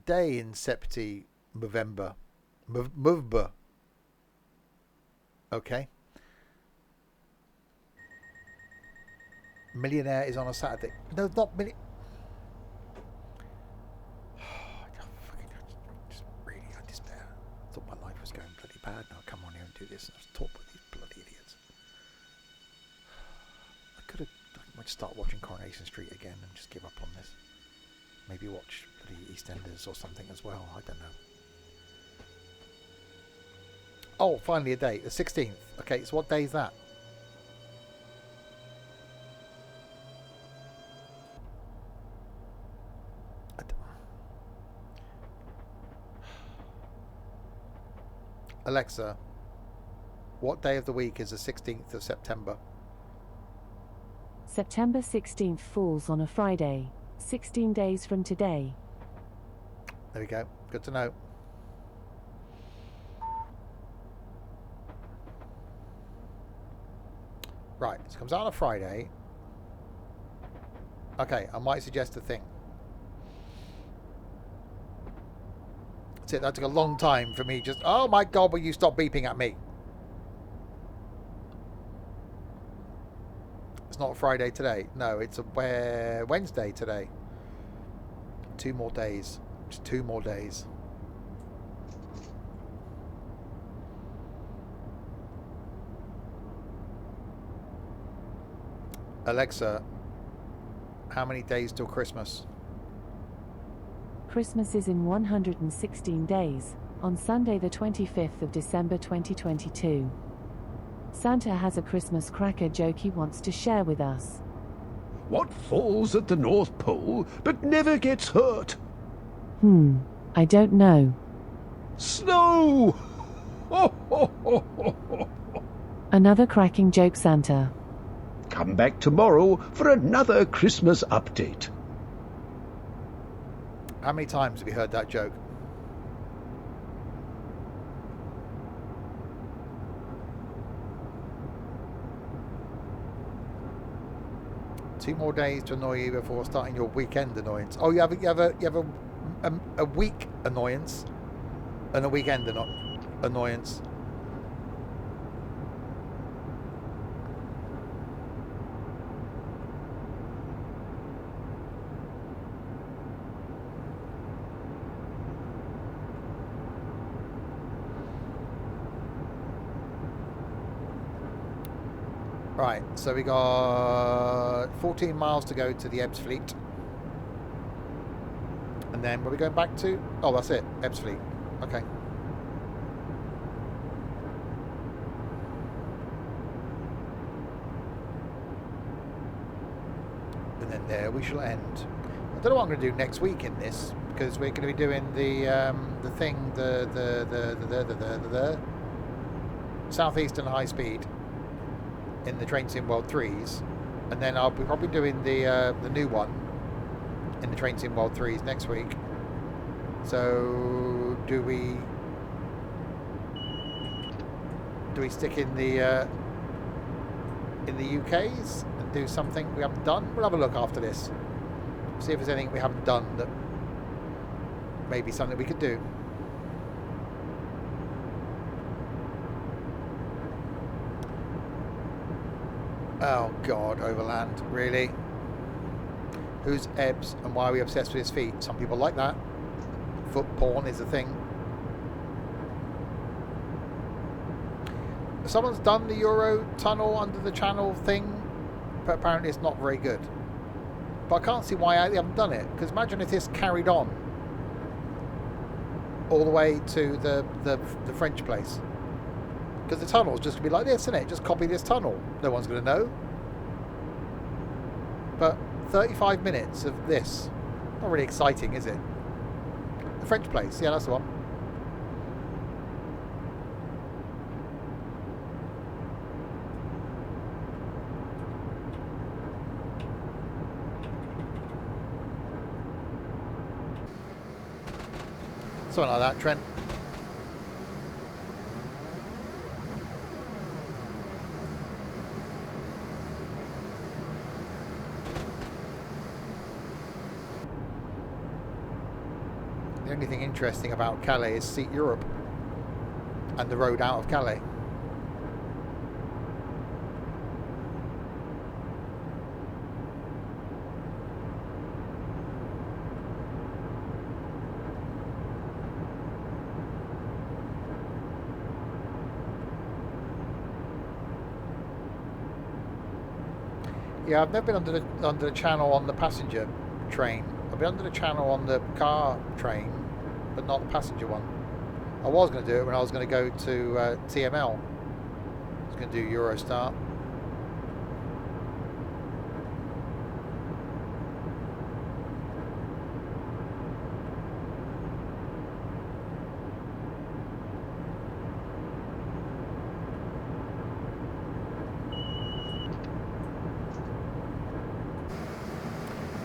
day in Septi November. Movember. Okay. Millionaire is on a Saturday. No, not million. I despair. I thought my life was going bloody bad. Now I come on here and do this, and I was taught by these bloody idiots. I might start watching Coronation Street again and just give up on this. Maybe watch bloody EastEnders or something as well. I don't know. Oh, finally a date. The 16th. Okay, so what day is that? Alexa, what day of the week is the 16th of September? September 16th falls on a Friday, 16 days from today. There we go. Good to know. Right, this comes out on a Friday. Okay, I might suggest a thing. That's it. That took a long time for me. Just, oh my God, will you stop beeping at me? It's not Friday today. No, it's a Wednesday today. 2 more days. Just 2 more days. Alexa, how many days till Christmas? Christmas is in 116 days, on Sunday the 25th of December 2022. Santa has a Christmas cracker joke he wants to share with us. What falls at the North Pole but never gets hurt? I don't know. Snow! Another cracking joke, Santa. Come back tomorrow for another Christmas update. How many times have you heard that joke? 2 more days to annoy you before starting your weekend annoyance. Oh, you have a week annoyance and a weekend annoyance. Right, so we got 14 miles to go to the Ebbsfleet. And then where are we going back to? Oh, that's it, Ebbsfleet. Okay. And then there we shall end. I don't know what I'm going to do next week in this, because we're going to be doing the thing, the Southeastern High Speed in the Train Sim World 3s, and then I'll be probably doing the new one in the Train Sim World 3s next week. So do we stick in the UKs and do something we haven't done? We'll have a look after this, see if there's anything we haven't done that may be something we could do. Oh God, Overland, really? Who's Ebbs and why are we obsessed with his feet? Some people like that. Foot porn is a thing. Someone's done the Euro tunnel under the channel thing, but apparently it's not very good. But I can't see why they haven't done it, because imagine if this carried on all the way to the French place. Because the tunnel's just going to be like this, isn't it? Just copy this tunnel. No one's going to know. But 35 minutes of this. Not really exciting, is it? The French place. Yeah, that's the one. Something like that, Trent. The only thing interesting about Calais is Seat Europe and the road out of Calais. Yeah, I've never been under the channel on the passenger train. I've been under the channel on the car train, but not the passenger one. I was going to do it when I was going to go to TML. I was going to do Eurostar.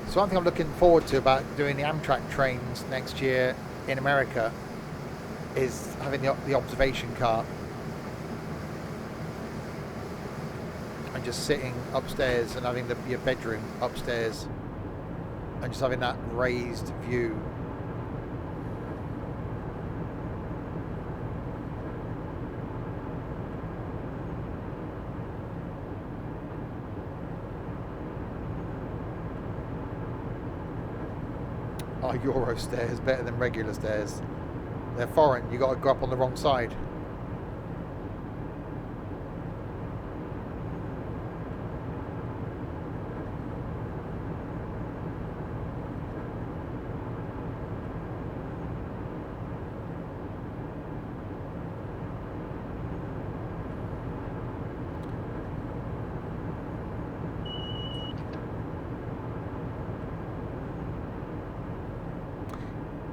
So one thing I'm looking forward to about doing the Amtrak trains next year in America is having the observation car and just sitting upstairs and having your bedroom upstairs and just having that raised view. Oh, Euro stairs better than regular stairs. They're foreign, you got to go up on the wrong side.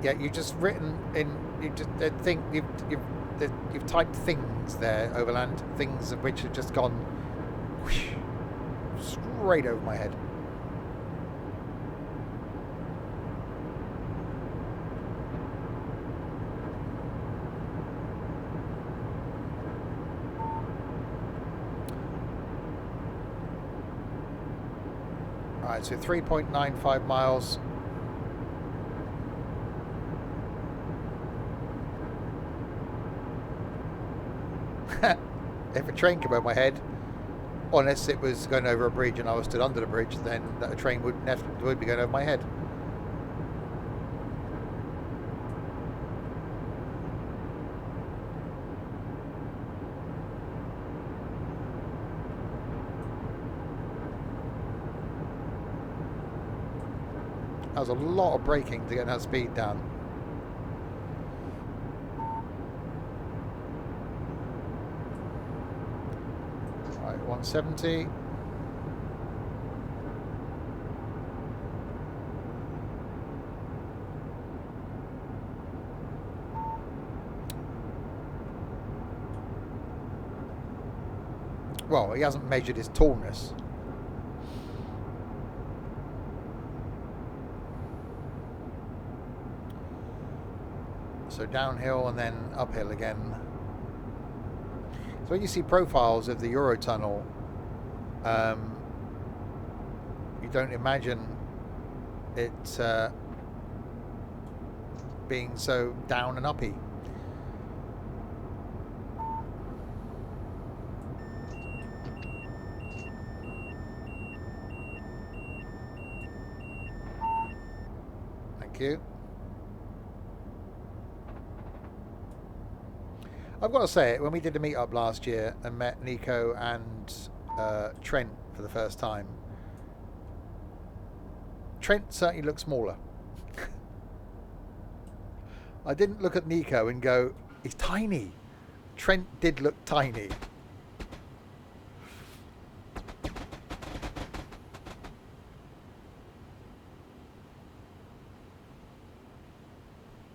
Yeah, you've just written in. You just think you've typed things there, Overland. Things of which have just gone whoosh, straight over my head. Alright, so 3.95 miles. If a train came over my head, unless it was going over a bridge and I was stood under the bridge, then a train would be going over my head. That was a lot of braking to get that speed down. Right, 170. Well, he hasn't measured his tallness. So downhill and then uphill again. So when you see profiles of the Eurotunnel, you don't imagine it being so down and uppy. Thank you. I've got to say it, when we did the meet-up last year and met Nico and Trent for the first time, Trent certainly looked smaller. I didn't look at Nico and go, he's tiny. Trent did look tiny.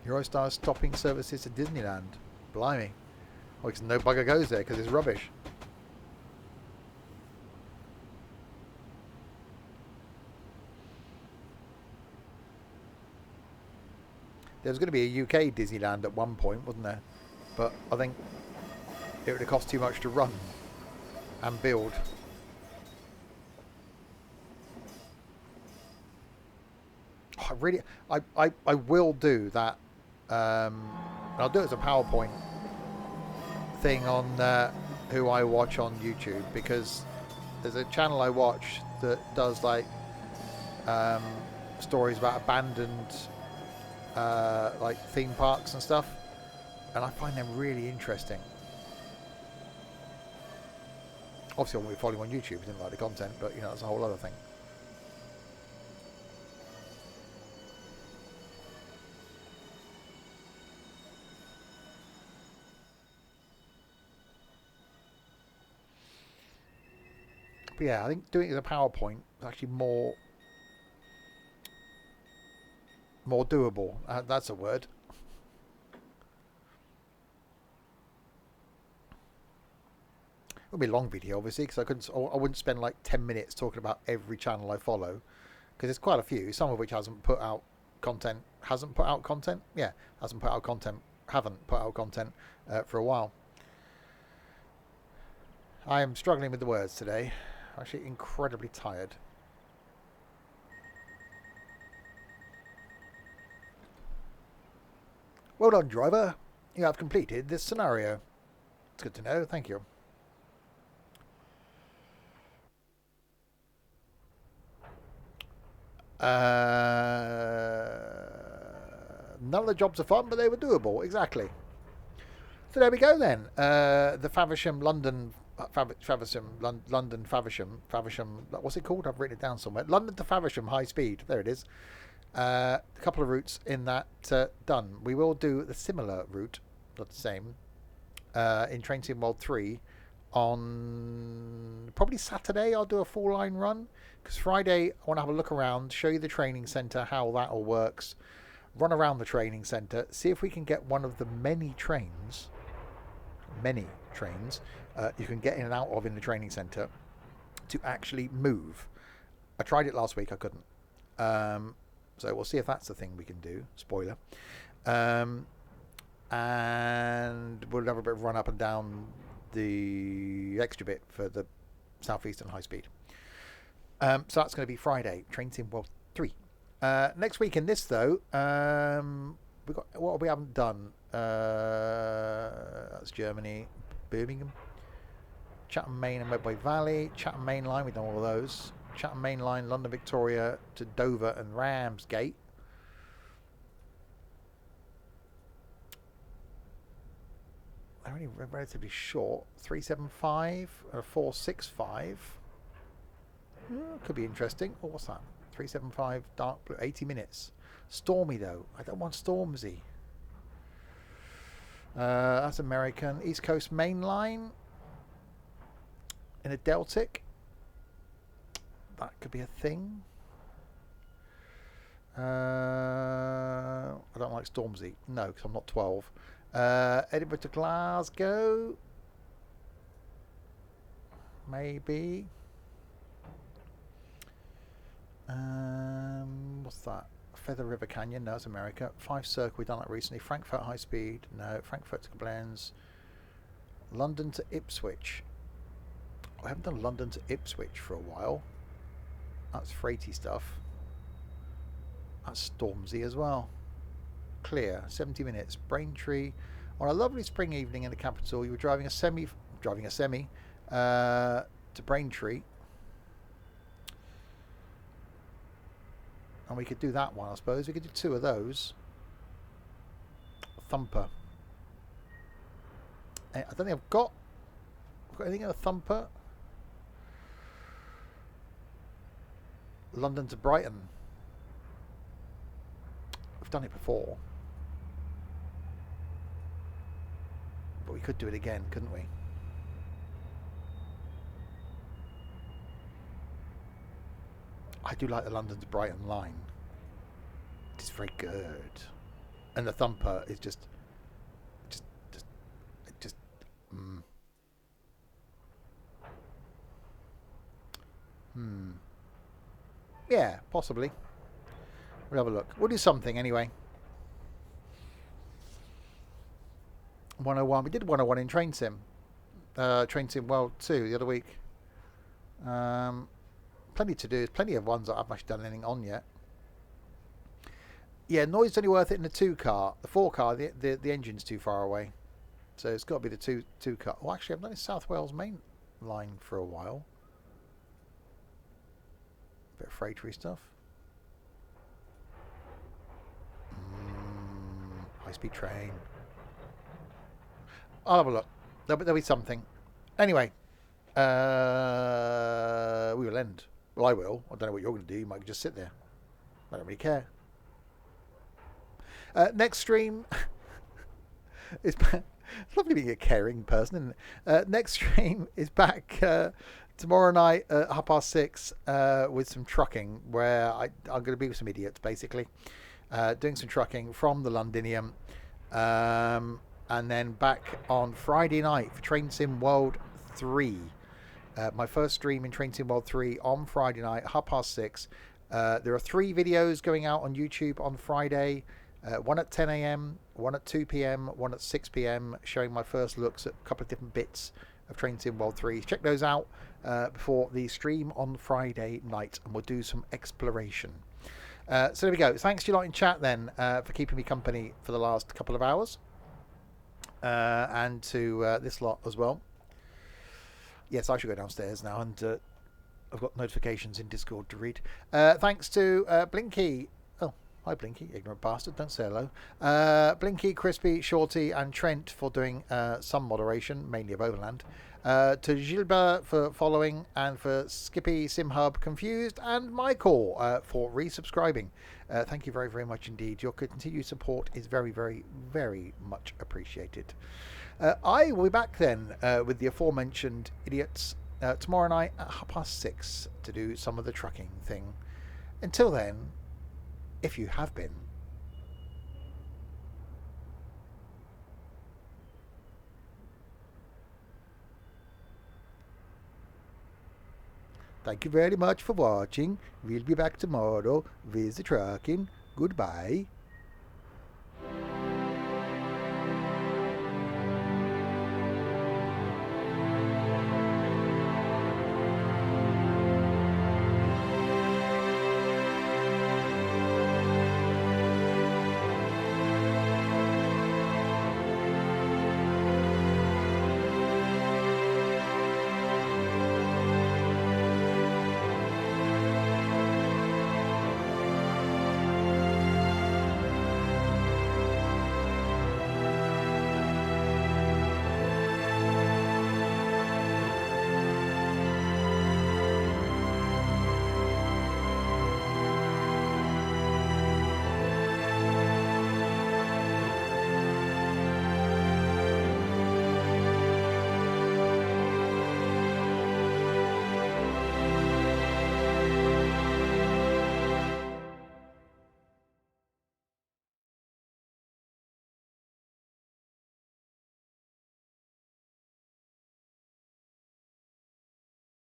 Eurostar stopping services to Disneyland. Blimey. Oh, because no bugger goes there because it's rubbish. There was going to be a UK Disneyland at one point, wasn't there? But I think it would have cost too much to run and build. Oh, I will do that. I'll do it as a PowerPoint thing on who I watch on YouTube, because there's a channel I watch that does like stories about abandoned like theme parks and stuff, and I find them really interesting. Obviously I won't be following on YouTube, I didn't like the content, but you know, that's a whole other thing. But yeah, I think doing it as a PowerPoint is actually more doable. That's a word. It would be a long video, obviously, because I wouldn't spend like 10 minutes talking about every channel I follow, because there's quite a few. Some of which haven't put out content for a while. I am struggling with the words today. I'm actually incredibly tired. Well done, driver. You have completed this scenario. It's good to know. Thank you. None of the jobs are fun, but they were doable. Exactly. So there we go then. The Faversham London... Faversham. What's it called? I've written it down somewhere. London to Faversham High Speed. There it is. A couple of routes in that done. We will do the similar route, not the same, in Train Sim World 3 on probably Saturday. I'll do a full line run, because Friday I want to have a look around, show you the training centre, how that all works, run around the training centre, see if we can get one of the many trains you can get in and out of in the training centre to actually move. I tried it last week, I couldn't. So we'll see if that's the thing we can do. Spoiler. And we'll have a bit of run up and down the extra bit for the Southeastern High Speed. So that's going to be Friday, Train Sim World 3. Next week in this, though, we got what we haven't done. That's Germany, Birmingham, Chatham Main and Medway Valley, Chatham Main Line. We've done all of those. Chatham Main Line, London Victoria to Dover and Ramsgate. They're only relatively short. 375 and a 465. Could be interesting. Oh, what's that? 375 dark blue, 80 minutes. Stormy though. I don't want Stormzy. That's American. East Coast Main Line in a Deltic. That could be a thing. I don't like Stormzy. No, because I'm not 12. Edinburgh to Glasgow. Maybe. What's that? Feather River Canyon. No, it's America. 5 Circle. We've done that recently. Frankfurt High Speed. No. Frankfurt to Koblenz. London to Ipswich. I haven't done London to Ipswich for a while. That's freighty stuff. That's Stormzy as well. Clear. 70 minutes. Braintree. On a lovely spring evening in the capital, you were driving a semi to Braintree. And we could do that one, I suppose. We could do 2 of those. Thumper. I don't think I've got anything in a Thumper. London to Brighton. We've done it before. But we could do it again, couldn't we? I do like the London to Brighton line. It's very good. And the Thumper is just yeah, possibly. We'll have a look. We'll do something anyway. 101. We did 101 in Train Sim. Train Sim World 2 the other week. Plenty to do. Plenty of ones that I haven't actually done anything on yet. Yeah, noise is only worth it in the 2 car. The 4 car, the engine's too far away. So it's got to be the 2 car. Oh, actually, I've done South Wales main line for a while. Bit of freighty stuff. High-speed train. I'll have a look. There'll be something. Anyway, we will end. Well, I will. I don't know what you're going to do. You might just sit there. I don't really care. Next stream is back. It's lovely being a caring person, isn't it? Next stream is back tomorrow night at 6:30 with some trucking, where I'm going to be with some idiots, basically. Doing some trucking from the Londinium. And then back on Friday night for Train Sim World 3. My first stream in Train Sim World 3 on Friday night, 6:30. There are 3 videos going out on YouTube on Friday. One at 10 a.m, one at 2 p.m, one at 6 p.m, showing my first looks at a couple of different bits of Train Sim World 3. Check those out before the stream on Friday night, and we'll do some exploration. So there we go. Thanks to you lot in chat then for keeping me company for the last couple of hours. And to this lot as well. Yes, I should go downstairs now, and I've got notifications in Discord to read. Thanks to Blinky. Oh, hi Blinky, ignorant bastard, don't say hello. Blinky, Crispy, Shorty and Trent for doing some moderation, mainly of Overland. To Gilbert for following, and for Skippy, Simhub, Confused, and Michael for resubscribing. Thank you very, very much indeed. Your continued support is very, very, very much appreciated. I will be back then with the aforementioned idiots tomorrow night at 6:30 to do some of the trucking thing. Until then, if you have been, thank you very much for watching. We'll be back tomorrow with the trucking. Goodbye.